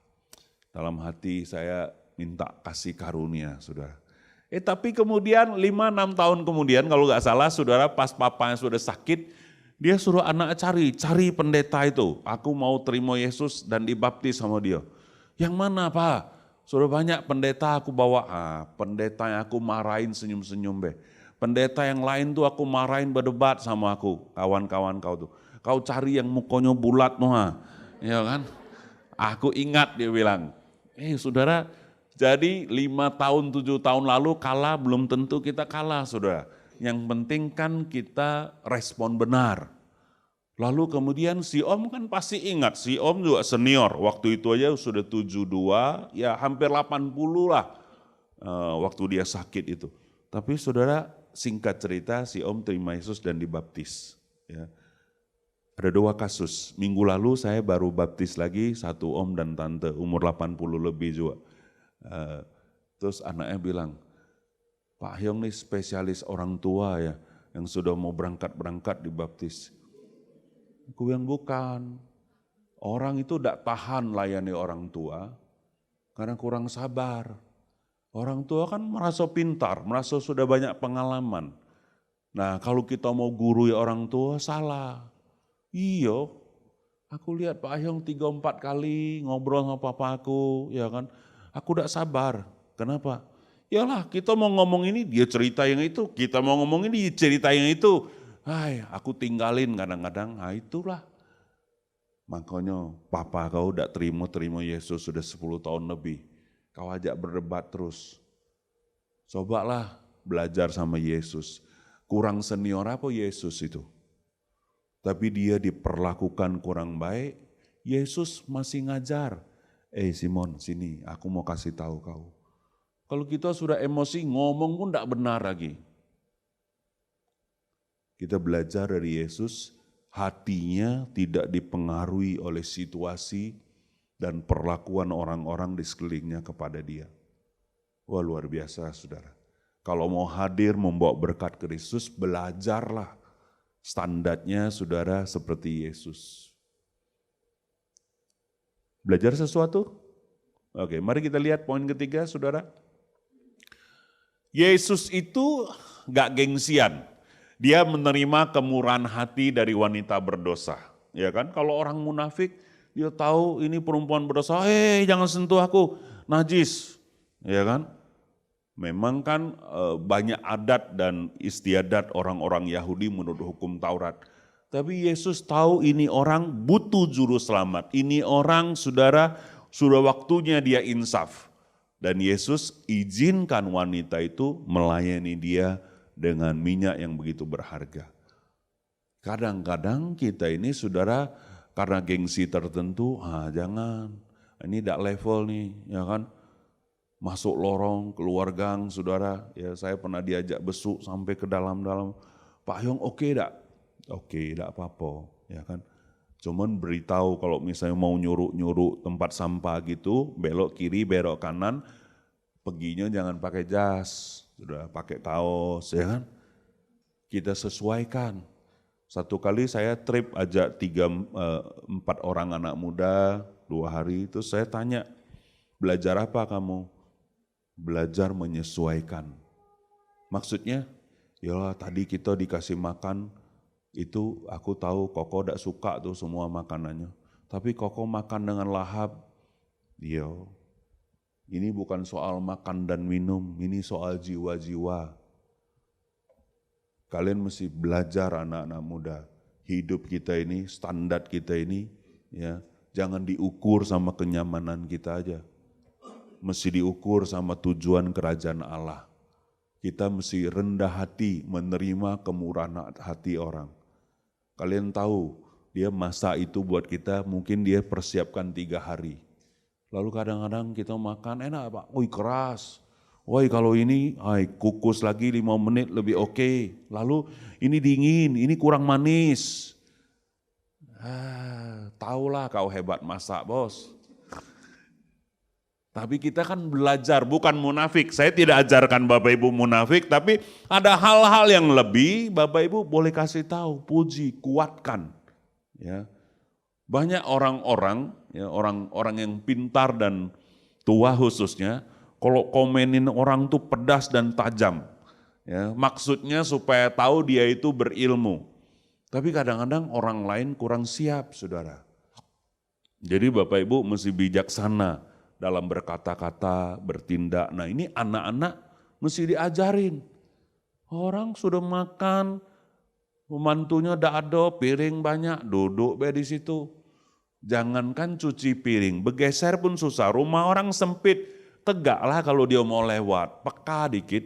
Speaker 4: dalam hati saya minta kasih karunia, saudara. Tapi kemudian 5-6 tahun kemudian kalau nggak salah, saudara, pas papanya sudah sakit, dia suruh anak cari pendeta itu. Aku mau terima Yesus dan dibaptis sama dia. Yang mana Pak? Sudah banyak pendeta aku bawa. Pendeta yang aku marahin senyum-senyum be. Pendeta yang lain tuh aku marahin berdebat sama aku, kawan-kawan kau tuh. Kau cari yang mukanya bulat noha, ya kan? Aku ingat dia bilang, saudara, jadi 5 tahun, 7 tahun lalu kalah belum tentu kita kalah saudara. Yang penting kan kita respon benar. Lalu kemudian si Om kan pasti ingat, si Om juga senior, waktu itu aja sudah 72, ya hampir 80 lah waktu dia sakit itu. Tapi saudara, singkat cerita si Om terima Yesus dan dibaptis. Ya. Ada 2 kasus, minggu lalu saya baru baptis lagi, 1 Om dan Tante, umur 80 lebih juga. Terus anaknya bilang, Pak Hyong nih spesialis orang tua ya, yang sudah mau berangkat dibaptis. Aku bilang bukan, orang itu tidak tahan layani orang tua, karena kurang sabar. Orang tua kan merasa pintar, merasa sudah banyak pengalaman. Nah kalau kita mau gurui orang tua salah. Iya, aku lihat Pak Hyong 3-4 kali ngobrol sama papa aku, ya kan. Aku tidak sabar, kenapa? Yalah kita mau ngomong ini dia cerita yang itu, kita mau ngomong ini dia cerita yang itu. Hai, aku tinggalin kadang-kadang. Nah itulah. Makanya papa kau udah terima Yesus sudah 10 tahun lebih. Kau ajak berdebat terus. Cobalah belajar sama Yesus. Kurang senior apa Yesus itu? Tapi dia diperlakukan kurang baik, Yesus masih ngajar. Simon, sini aku mau kasih tahu kau. Kalau kita sudah emosi, ngomong pun tidak benar lagi. Kita belajar dari Yesus, hatinya tidak dipengaruhi oleh situasi dan perlakuan orang-orang di sekelilingnya kepada dia. Wah luar biasa saudara. Kalau mau hadir membawa berkat Kristus, belajarlah standarnya saudara seperti Yesus. Belajar sesuatu? Oke, mari kita lihat poin ketiga saudara. Yesus itu gak gengsian. Dia menerima kemurahan hati dari wanita berdosa. Ya kan, kalau orang munafik, dia tahu ini perempuan berdosa, jangan sentuh aku, najis. Ya kan, memang kan banyak adat dan istiadat orang-orang Yahudi menurut hukum Taurat. Tapi Yesus tahu ini orang butuh juru selamat. Ini orang saudara sudah waktunya dia insaf. Dan Yesus izinkan wanita itu melayani dia dengan minyak yang begitu berharga. Kadang-kadang kita ini saudara karena gengsi tertentu, jangan, ini tidak level nih, ya kan. Masuk lorong, keluar gang, saudara. Ya saya pernah diajak besuk sampai ke dalam-dalam. Pak Yong oke tidak? Oke, tidak apa-apa, ya kan. Cuman beritahu kalau misalnya mau nyuruh tempat sampah gitu, belok kiri, belok kanan, perginya jangan pakai jas, sudah pakai kaos, ya kan. Kita sesuaikan. Satu kali saya trip ajak 4 orang anak muda, 2 hari, itu saya tanya, belajar apa kamu? Belajar menyesuaikan. Maksudnya, ya tadi kita dikasih makan, itu aku tahu Koko tidak suka tuh semua makanannya. Tapi Koko makan dengan lahap. Ini bukan soal makan dan minum, ini soal jiwa-jiwa. Kalian mesti belajar anak-anak muda. Hidup kita ini, standar kita ini, ya jangan diukur sama kenyamanan kita aja. Mesti diukur sama tujuan kerajaan Allah. Kita mesti rendah hati menerima kemurahan hati orang. Kalian tahu, dia masak itu buat kita, mungkin dia persiapkan 3 hari. Lalu kadang-kadang kita makan, enak Pak, keras. Kalau ini, kukus lagi 5 menit lebih oke. Lalu ini dingin, ini kurang manis. Tahulah kau hebat masak bos. Tapi kita kan belajar, bukan munafik. Saya tidak ajarkan Bapak Ibu munafik, tapi ada hal-hal yang lebih Bapak Ibu boleh kasih tahu, puji, kuatkan. Ya. Banyak orang-orang, ya, orang-orang yang pintar dan tua khususnya, kalau komenin orang tuh pedas dan tajam. Ya, maksudnya supaya tahu dia itu berilmu. Tapi kadang-kadang orang lain kurang siap, saudara. Jadi Bapak Ibu mesti bijaksana dalam berkata-kata, bertindak. Nah ini anak-anak mesti diajarin. Orang sudah makan, pembantunya udah ada, piring banyak, duduk di situ. Jangankan cuci piring, bergeser pun susah. Rumah orang sempit, tegaklah kalau dia mau lewat, peka dikit.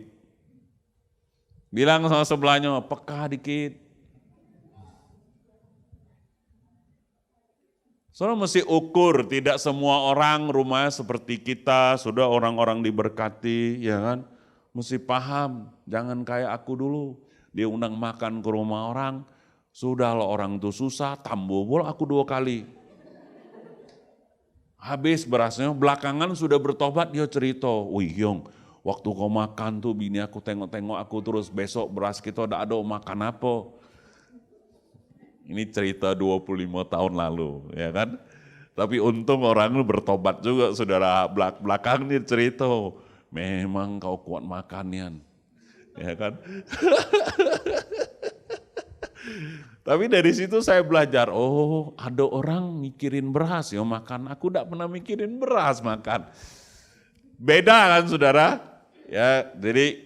Speaker 4: Bilang sama sebelahnya, peka dikit. Soalnya mesti ukur, tidak semua orang rumahnya seperti kita, sudah orang-orang diberkati, ya kan? Mesti paham, jangan kayak aku dulu. Dia undang makan ke rumah orang, sudah lah orang tuh susah, tambah pula aku 2 kali. Habis berasnya, belakangan sudah bertobat dia cerita, wih Yong, waktu kau makan tuh bini aku tengok-tengok aku terus, besok beras kita udah ada makan apa. Ini cerita 25 tahun lalu, ya kan? Tapi untung orang itu bertobat juga, saudara. Belakang dia cerita, memang kau kuat makannya, ya kan? Tapi dari situ saya belajar, ada orang mikirin beras ya makan. Aku tidak pernah mikirin beras makan. Beda kan saudara? Ya, jadi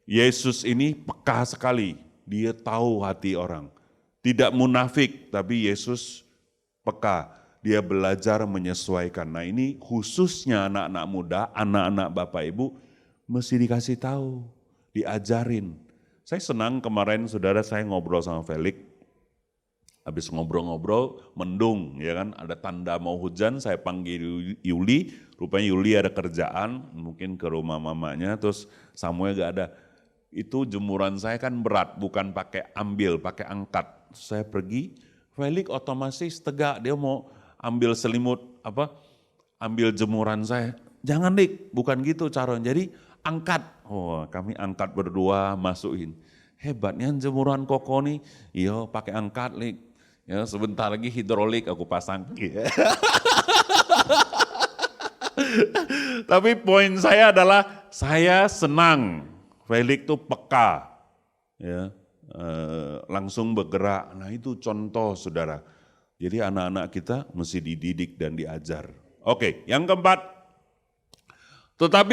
Speaker 4: Yesus ini peka sekali. Dia tahu hati orang. Tidak munafik, tapi Yesus peka. Dia belajar menyesuaikan. Nah ini khususnya anak-anak muda, anak-anak Bapak Ibu, mesti dikasih tahu, diajarin. Saya senang kemarin saudara saya ngobrol sama Felix. Habis ngobrol-ngobrol, mendung ya kan, ada tanda mau hujan, saya panggil Yuli, rupanya Yuli ada kerjaan, mungkin ke rumah mamanya, terus Samuel gak ada. Itu jemuran saya kan berat, bukan pakai ambil, pakai angkat. Saya pergi, Felix otomatis tegak, dia mau ambil selimut, ambil jemuran saya. Jangan Dik, bukan gitu caranya, jadi angkat. Oh, kami angkat berdua, masukin. Hebatnya jemuran koko nih, iya pakai angkat Lik. Ya, sebentar lagi hidrolik aku pasang. Tapi poin saya adalah saya senang Felix tuh peka, ya, langsung bergerak. Nah itu contoh saudara. Jadi anak-anak kita mesti dididik dan diajar. Oke, yang keempat, tetap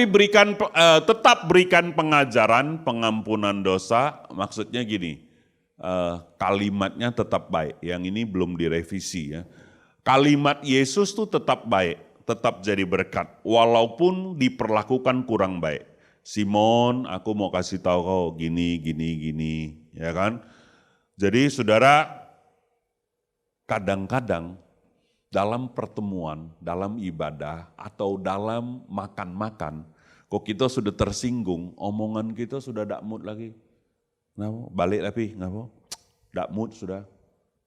Speaker 4: berikan pengajaran pengampunan dosa. Maksudnya gini, kalimatnya tetap baik. Yang ini belum direvisi ya. Kalimat Yesus tuh tetap baik, tetap jadi berkat, walaupun diperlakukan kurang baik. Simon, aku mau kasih tahu kau gini, ya kan? Jadi saudara, kadang-kadang dalam pertemuan, dalam ibadah, atau dalam makan-makan, kok kita sudah tersinggung, omongan kita sudah dak mood lagi. Kenapa? Balik tapi, kenapa? Dak mood sudah,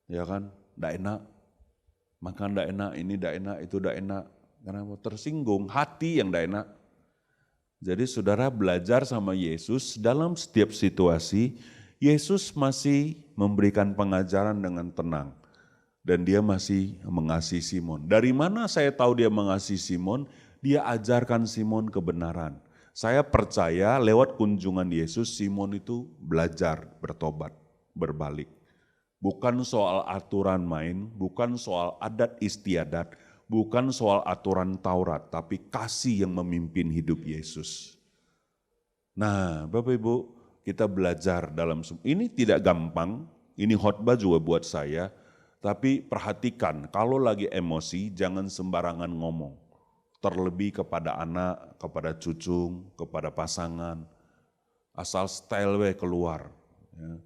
Speaker 4: ya kan? Dak enak, makan dak enak, ini dak enak, itu dak enak. Kenapa? Tersinggung, hati yang dak enak. Jadi saudara belajar sama Yesus dalam setiap situasi, Yesus masih memberikan pengajaran dengan tenang. Dan dia masih mengasihi Simon. Dari mana saya tahu dia mengasihi Simon? Dia ajarkan Simon kebenaran. Saya percaya lewat kunjungan Yesus, Simon itu belajar bertobat, berbalik. Bukan soal aturan main, bukan soal adat istiadat, bukan soal aturan Taurat, tapi kasih yang memimpin hidup Yesus. Nah, Bapak Ibu, kita belajar dalam ini tidak gampang, ini khotbah juga buat saya, tapi perhatikan kalau lagi emosi jangan sembarangan ngomong. Terlebih kepada anak, kepada cucu, kepada pasangan. Asal style we keluar. Ya.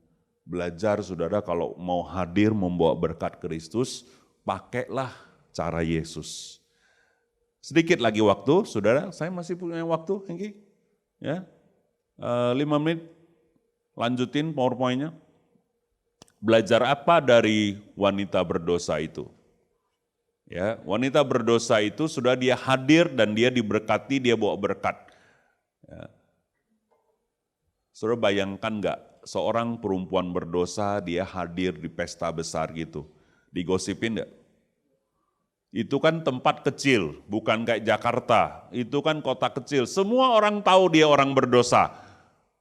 Speaker 4: Belajar saudara kalau mau hadir membawa berkat Kristus, pakailah cara Yesus. Sedikit lagi waktu, saudara, saya masih punya waktu, Hengki. Ya, 5 menit, lanjutin PowerPoint-nya. Belajar apa dari wanita berdosa itu? Ya, wanita berdosa itu sudah dia hadir dan dia diberkati, dia bawa berkat. Ya. Saudara bayangkan enggak, seorang perempuan berdosa dia hadir di pesta besar gitu, digosipin enggak? Itu kan tempat kecil, bukan kayak Jakarta, itu kan kota kecil, semua orang tahu dia orang berdosa.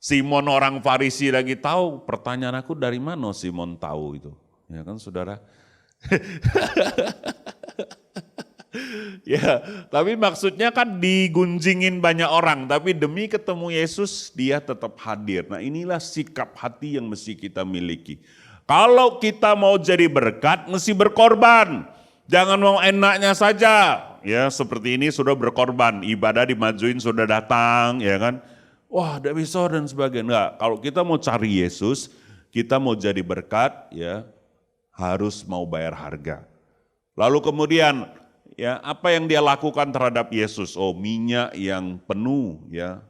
Speaker 4: Simon orang Farisi lagi tahu, pertanyaan aku dari mana Simon tahu itu? Ya kan saudara? Ya, tapi maksudnya kan digunjingin banyak orang, tapi demi ketemu Yesus dia tetap hadir. Nah inilah sikap hati yang mesti kita miliki. Kalau kita mau jadi berkat, mesti berkorban. Jangan mau enaknya saja. Ya seperti ini sudah berkorban, ibadah dimajuin sudah datang, ya kan. Wah tidak bisa dan sebagainya. Enggak, kalau kita mau cari Yesus, kita mau jadi berkat, ya harus mau bayar harga. Lalu kemudian, ya apa yang dia lakukan terhadap Yesus? Oh minyak yang penuh ya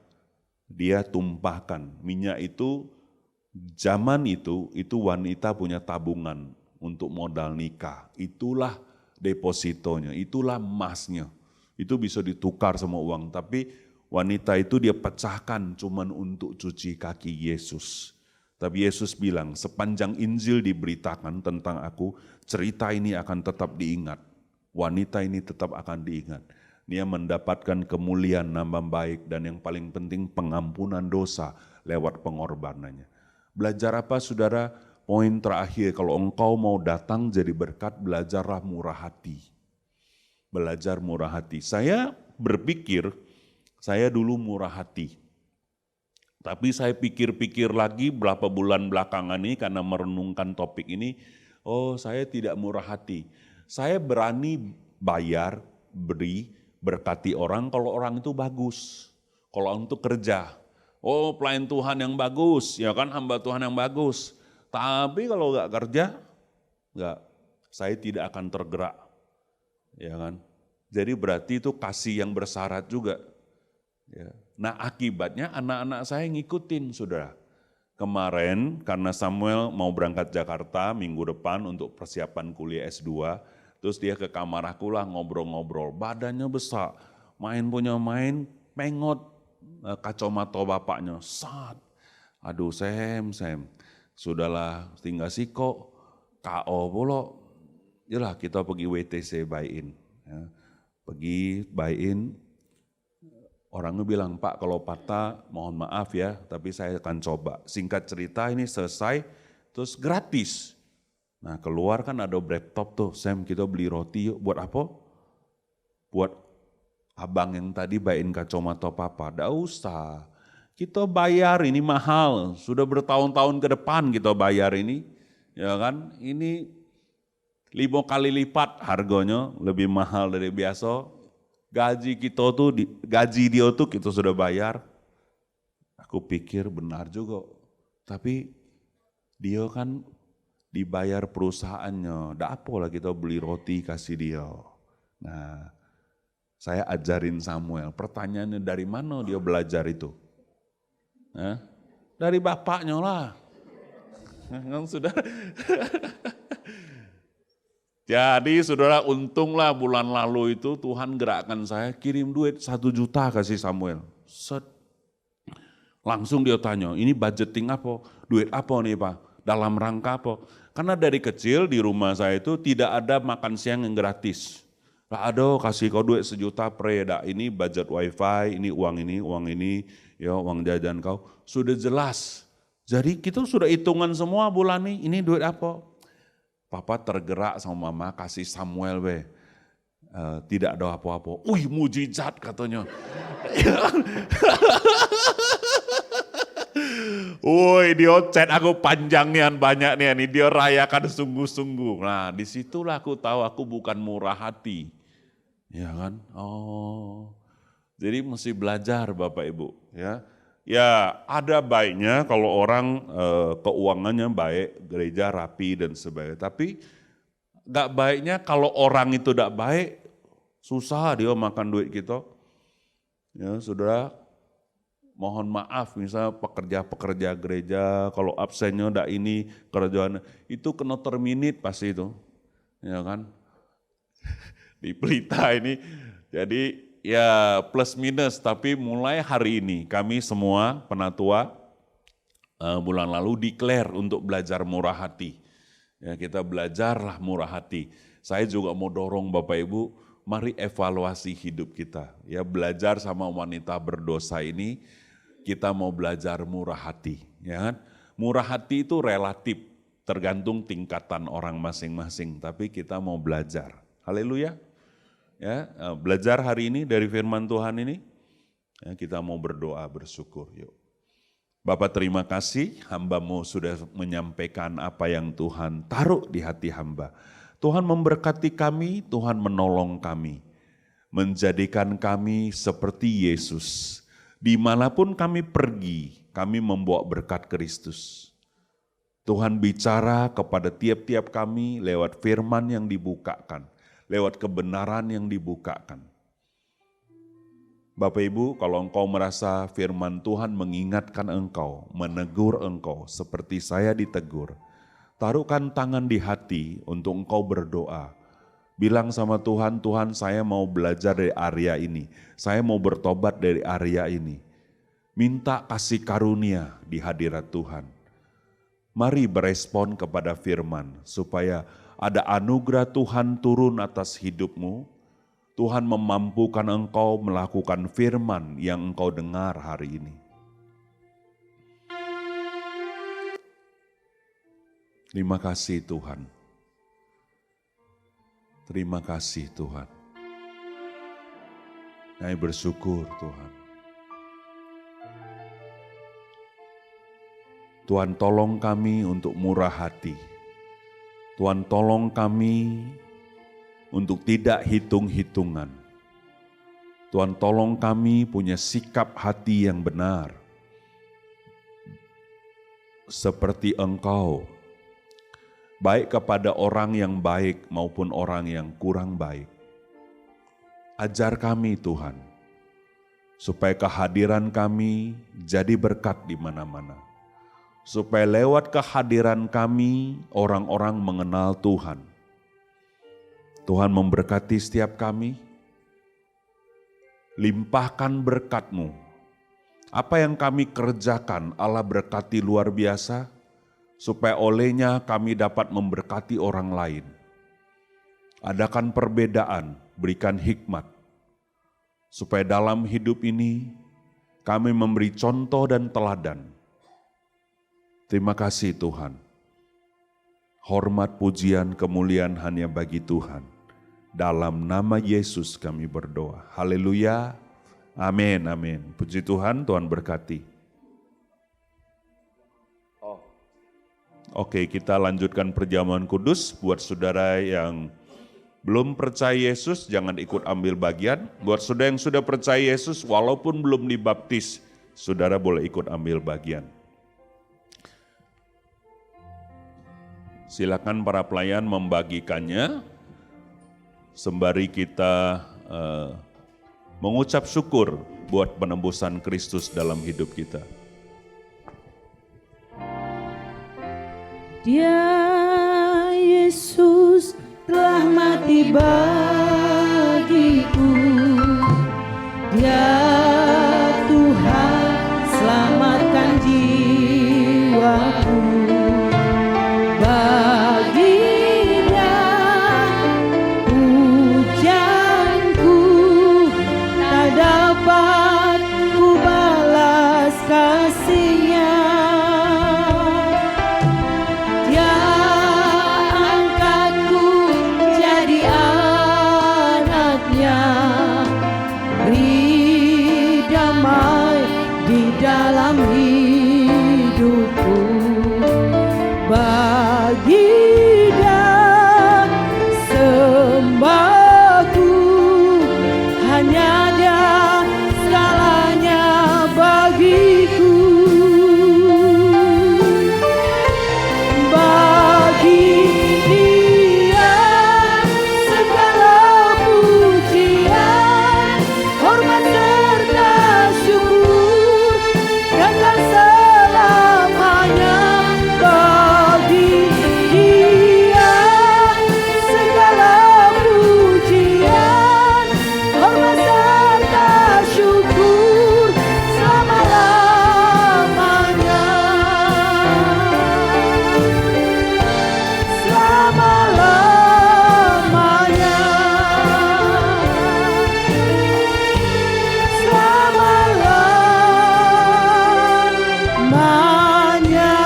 Speaker 4: dia tumpahkan. Minyak itu zaman itu wanita punya tabungan untuk modal nikah. Itulah depositonya, itulah emasnya. Itu bisa ditukar sama uang. Tapi wanita itu dia pecahkan cuman untuk cuci kaki Yesus. Tapi Yesus bilang sepanjang Injil diberitakan tentang aku, cerita ini akan tetap diingat. Wanita ini tetap akan diingat. Dia mendapatkan kemuliaan, nama baik, dan yang paling penting pengampunan dosa lewat pengorbanannya. Belajar apa saudara? Poin terakhir, kalau engkau mau datang jadi berkat, belajarlah murah hati. Belajar murah hati. Saya berpikir, saya dulu murah hati. Tapi saya pikir-pikir lagi berapa bulan belakangan ini karena merenungkan topik ini, oh saya tidak murah hati. Saya berani bayar, beri, berkati orang kalau orang itu bagus. Kalau orang itu kerja. Oh pelayan Tuhan yang bagus, ya kan hamba Tuhan yang bagus. Tapi kalau nggak kerja, nggak, saya tidak akan tergerak. Ya kan? Jadi berarti itu kasih yang bersyarat juga. Ya. Nah akibatnya anak-anak saya ngikutin saudara. Kemarin karena Samuel mau berangkat Jakarta minggu depan untuk persiapan kuliah S2. Terus dia ke kamar aku lah ngobrol-ngobrol. Badannya besar, punya main, pengot kacamata bapaknya. Sat. Aduh Sam. Sudahlah tinggal siko, KO pula. Yalah kita pergi WTC buy-in. Ya. Pergi buy-in. Orangnya bilang, Pak kalau patah mohon maaf ya, tapi saya akan coba. Singkat cerita ini selesai, terus gratis. Nah keluar kan ada laptop tuh, Sam kita beli roti yuk, buat apa? Buat abang yang tadi bayain kacamata papa, nggak usah. Kita bayar ini mahal, sudah bertahun-tahun ke depan kita bayar ini. Ya kan, ini 5 kali lipat harganya, lebih mahal dari biasa. Gaji dia tuh kita sudah bayar. Aku pikir benar juga. Tapi dia kan dibayar perusahaannya. Nggak apa lah kita beli roti kasih dia. Nah saya ajarin Samuel. Pertanyaannya dari mana dia belajar itu? Dari bapaknya lah. Kan saudara. Jadi saudara untunglah bulan lalu itu Tuhan gerakkan saya kirim duit 1 juta kasih Samuel. Set. Langsung dia tanya, ini budgeting apa? Duit apa nih Pak? Dalam rangka apa? Karena dari kecil di rumah saya itu tidak ada makan siang yang gratis. Lah ada kasih kau duit 1 juta preda, ini budget wifi, ini, ya uang jajan kau. Sudah jelas. Jadi kita sudah hitungan semua bulan ini duit apa? Papa tergerak sama mama kasih Samuel tidak ada apa-apa. Wih mujizat katanya. Woi dia chat aku panjang nian banyak nih, dia rayakan sungguh-sungguh. Nah disitulah aku tahu aku bukan murah hati. Ya kan? Oh, jadi mesti belajar Bapak Ibu ya. Ya ada baiknya kalau orang keuangannya baik, gereja rapi dan sebagainya. Tapi gak baiknya kalau orang itu gak baik, susah dia makan duit kita. Ya saudara, mohon maaf misalnya pekerja-pekerja gereja, kalau absennya gak ini, kerjaan itu kena terminate pasti itu. Ya kan, di Pelita ini, jadi ya plus minus, tapi mulai hari ini kami semua penatua bulan lalu declare untuk belajar murah hati. Ya, kita belajarlah murah hati. Saya juga mau dorong Bapak Ibu, mari evaluasi hidup kita. Ya belajar sama wanita berdosa ini, kita mau belajar murah hati. Ya kan? Murah hati itu relatif, tergantung tingkatan orang masing-masing. Tapi kita mau belajar. Haleluya. Ya, belajar hari ini dari firman Tuhan ini, ya, kita mau berdoa bersyukur yuk. Bapak terima kasih hamba-Mu sudah menyampaikan apa yang Tuhan taruh di hati hamba. Tuhan memberkati kami, Tuhan menolong kami, menjadikan kami seperti Yesus. Dimanapun kami pergi, kami membawa berkat Kristus. Tuhan bicara kepada tiap-tiap kami lewat firman yang dibukakan. Lewat kebenaran yang dibukakan. Bapak Ibu, kalau engkau merasa firman Tuhan mengingatkan engkau, menegur engkau seperti saya ditegur, taruhkan tangan di hati untuk engkau berdoa. Bilang sama Tuhan, Tuhan saya mau belajar dari area ini, saya mau bertobat dari area ini. Minta kasih karunia di hadirat Tuhan. Mari berespon kepada firman supaya ada anugerah Tuhan turun atas hidupmu. Tuhan memampukan engkau melakukan firman yang engkau dengar hari ini. Terima kasih Tuhan. Terima kasih Tuhan. Kami bersyukur Tuhan. Tuhan tolong kami untuk murah hati. Tuhan tolong kami untuk tidak hitung-hitungan. Tuhan tolong kami punya sikap hati yang benar. Seperti Engkau, baik kepada orang yang baik maupun orang yang kurang baik. Ajar kami Tuhan, supaya kehadiran kami jadi berkat di mana-mana. Supaya lewat kehadiran kami, orang-orang mengenal Tuhan. Tuhan memberkati setiap kami, limpahkan berkat-Mu. Apa yang kami kerjakan, Allah berkati luar biasa, supaya olehnya kami dapat memberkati orang lain. Adakan perbedaan, berikan hikmat, supaya dalam hidup ini kami memberi contoh dan teladan. Terima kasih Tuhan. Hormat, pujian, kemuliaan hanya bagi Tuhan. Dalam nama Yesus kami berdoa. Haleluya. Amin, amin. Puji Tuhan, Tuhan berkati. Oke, kita lanjutkan perjamuan kudus. Buat saudara yang belum percaya Yesus, jangan ikut ambil bagian. Buat saudara yang sudah percaya Yesus, walaupun belum dibaptis, saudara boleh ikut ambil bagian. Silakan para pelayan membagikannya, sembari kita mengucap syukur buat penembusan Kristus dalam hidup kita.
Speaker 2: Dia Yesus telah mati bagiku. Dia Tuhan selamatkan jiwaku. Baginya pujianku tak dapat ku balas kasih-Nya. Dia angkatku jadi anak-Nya, beri damai di dalam hidupku. Bagi Dia sembahku, hanya Dia segalanya bagiku. Bagi Dia segala pujian, hormat serta syukur, kekal selamanya. Bagi Dia segala pujian, hormat serta syukur, selama-lamanya. Selama-lamanya. Selama-lamanya.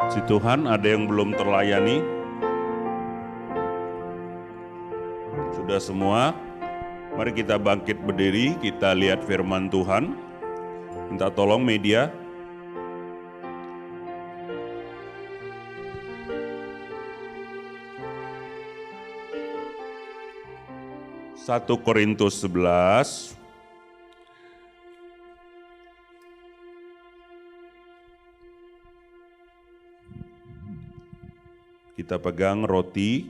Speaker 4: Puji Tuhan, ada yang belum terlayani? Sudah semua? Mari kita bangkit berdiri, kita lihat firman Tuhan. Minta tolong media. Satu Korintus 11. Kita pegang roti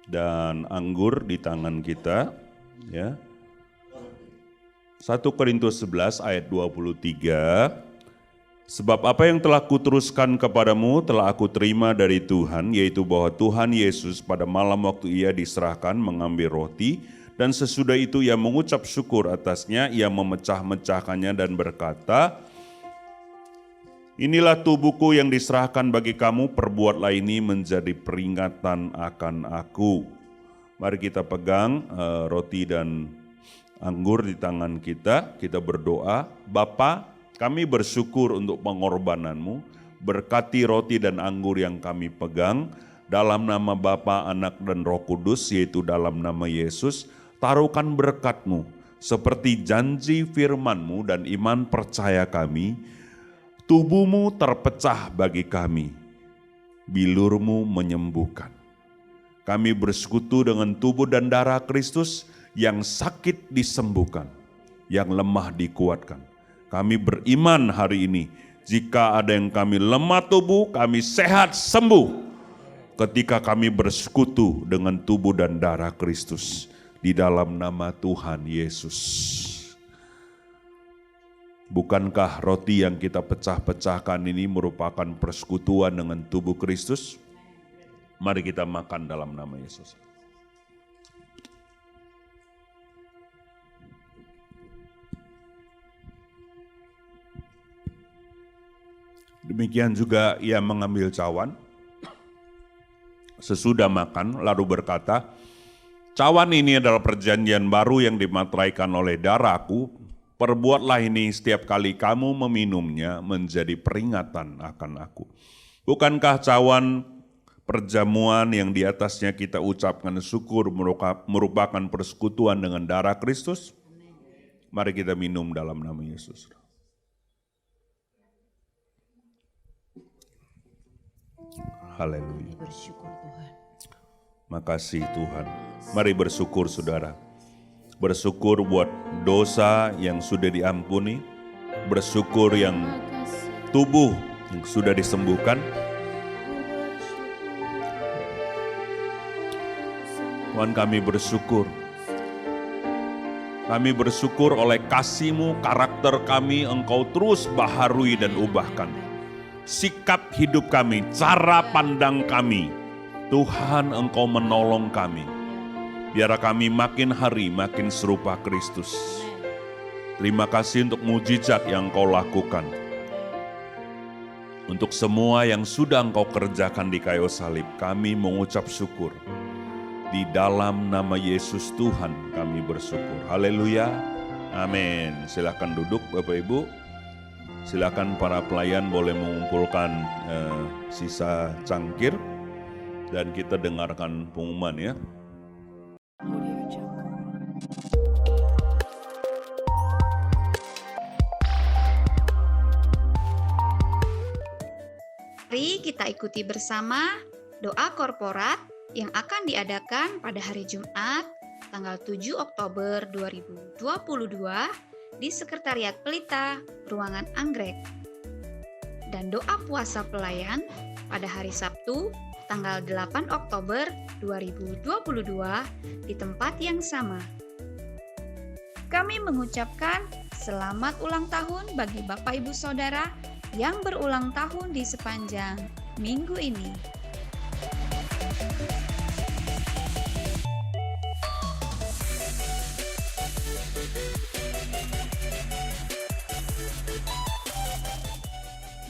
Speaker 4: dan anggur di tangan kita, ya. 1 Korintus 11 ayat 23. Sebab apa yang telah kuteruskan kepadamu telah aku terima dari Tuhan, yaitu bahwa Tuhan Yesus pada malam waktu Ia diserahkan mengambil roti, dan sesudah itu Ia mengucap syukur atasnya, Ia memecah-mecahkannya dan berkata, inilah tubuhku yang diserahkan bagi kamu, perbuatlah ini menjadi peringatan akan aku. Mari kita pegang roti dan anggur di tangan kita, kita berdoa. Bapa, kami bersyukur untuk pengorbananmu, berkati roti dan anggur yang kami pegang, dalam nama Bapa, Anak, dan Roh Kudus, yaitu dalam nama Yesus, taruhkan berkat-Mu, seperti janji firman-Mu dan iman percaya kami, tubuh-Mu terpecah bagi kami, bilur-Mu menyembuhkan. Kami bersekutu dengan tubuh dan darah Kristus, yang sakit disembuhkan, yang lemah dikuatkan. Kami beriman hari ini, jika ada yang kami lemah tubuh, kami sehat sembuh ketika kami bersekutu dengan tubuh dan darah Kristus di dalam nama Tuhan Yesus. Bukankah roti yang kita pecah-pecahkan ini merupakan persekutuan dengan tubuh Kristus? Mari kita makan dalam nama Yesus. Demikian juga ia mengambil cawan sesudah makan, lalu berkata, cawan ini adalah perjanjian baru yang dimateraikan oleh darahku. Perbuatlah ini setiap kali kamu meminumnya menjadi peringatan akan aku. Bukankah cawan perjamuan yang di atasnya kita ucapkan syukur merupakan persekutuan dengan darah Kristus? Mari kita minum dalam nama Yesus. Haleluya.
Speaker 1: Bersyukur Tuhan.
Speaker 4: Makasih Tuhan. Mari bersyukur saudara. Bersyukur buat dosa yang sudah diampuni. Bersyukur yang tubuh yang sudah disembuhkan. Tuhan, kami bersyukur. Kami bersyukur oleh kasih-Mu, karakter kami Engkau terus baharui dan ubahkan. Sikap hidup kami, cara pandang kami, Tuhan Engkau menolong kami. Biar kami makin hari makin serupa Kristus. Terima kasih untuk mujizat yang Engkau lakukan. Untuk semua yang sudah Engkau kerjakan di kayu salib, kami mengucap syukur. Di dalam nama Yesus Tuhan kami bersyukur. Haleluya. Amin. Silakan duduk Bapak Ibu. Silakan para pelayan boleh mengumpulkan sisa cangkir dan kita dengarkan pengumuman ya.
Speaker 5: Mari kita ikuti bersama doa korporat yang akan diadakan pada hari Jumat tanggal 7 Oktober 2022 di Sekretariat Pelita, Ruangan Anggrek. Dan doa puasa pelayan pada hari Sabtu, tanggal 8 Oktober 2022 di tempat yang sama. Kami mengucapkan selamat ulang tahun bagi Bapak Ibu Saudara yang berulang tahun di sepanjang minggu ini.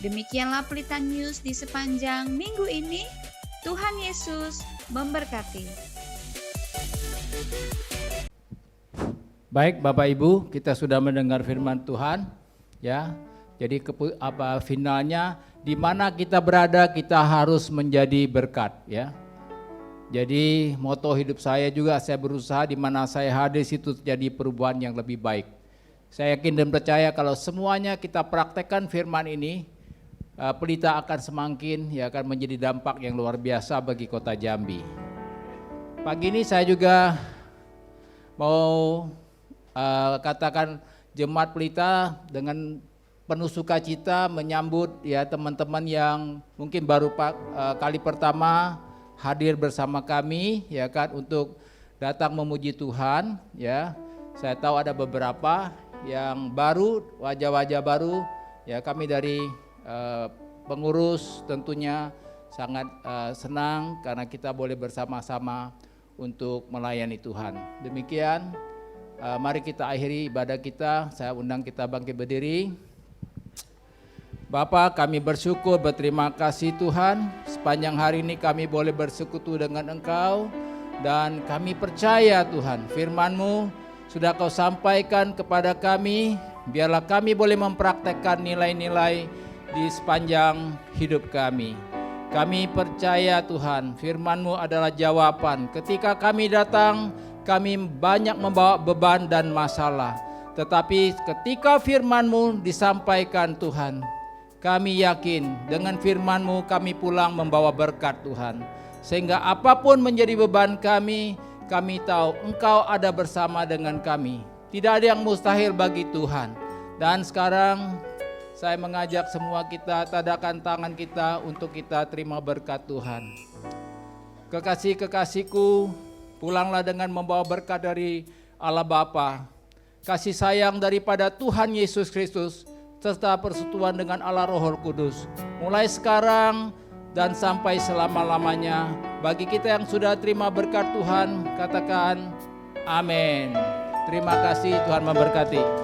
Speaker 5: Demikianlah Pelita News di sepanjang minggu ini. Tuhan Yesus memberkati.
Speaker 6: Baik Bapak Ibu, kita sudah mendengar firman Tuhan, ya. Jadi finalnya di mana kita berada kita harus menjadi berkat, ya. Jadi moto hidup saya juga, saya berusaha di mana saya hadir situ terjadi perubahan yang lebih baik. Saya yakin dan percaya kalau semuanya kita praktekkan firman ini, Pelita akan semakin akan menjadi dampak yang luar biasa bagi kota Jambi. Pagi ini saya juga mau katakan jemaat Pelita dengan penuh sukacita menyambut ya teman-teman yang mungkin baru kali pertama hadir bersama kami ya kan untuk datang memuji Tuhan ya. Saya tahu ada beberapa yang baru, wajah-wajah baru ya, kami dari pengurus tentunya sangat senang karena kita boleh bersama-sama untuk melayani Tuhan. Demikian, mari kita akhiri ibadah kita. Saya undang kita bangkit berdiri. Bapa, kami bersyukur, berterima kasih Tuhan. Sepanjang hari ini kami boleh bersekutu dengan Engkau. Dan kami percaya Tuhan, firman-Mu sudah Kau sampaikan kepada kami. Biarlah kami boleh mempraktekkan nilai-nilai di sepanjang hidup kami. Kami percaya Tuhan, firman-Mu adalah jawaban. Ketika kami datang, kami banyak membawa beban dan masalah. Tetapi ketika firman-Mu disampaikan Tuhan, kami yakin dengan firman-Mu kami pulang membawa berkat Tuhan. Sehingga apapun menjadi beban kami tahu Engkau ada bersama dengan kami. Tidak ada yang mustahil bagi Tuhan. Dan sekarang saya mengajak semua kita tadakan tangan kita untuk kita terima berkat Tuhan. Kekasih-kekasihku, pulanglah dengan membawa berkat dari Allah Bapa, kasih sayang daripada Tuhan Yesus Kristus, serta persekutuan dengan Allah Roh Kudus. Mulai sekarang dan sampai selama-lamanya. Bagi kita yang sudah terima berkat Tuhan, katakan amin. Terima kasih, Tuhan memberkati.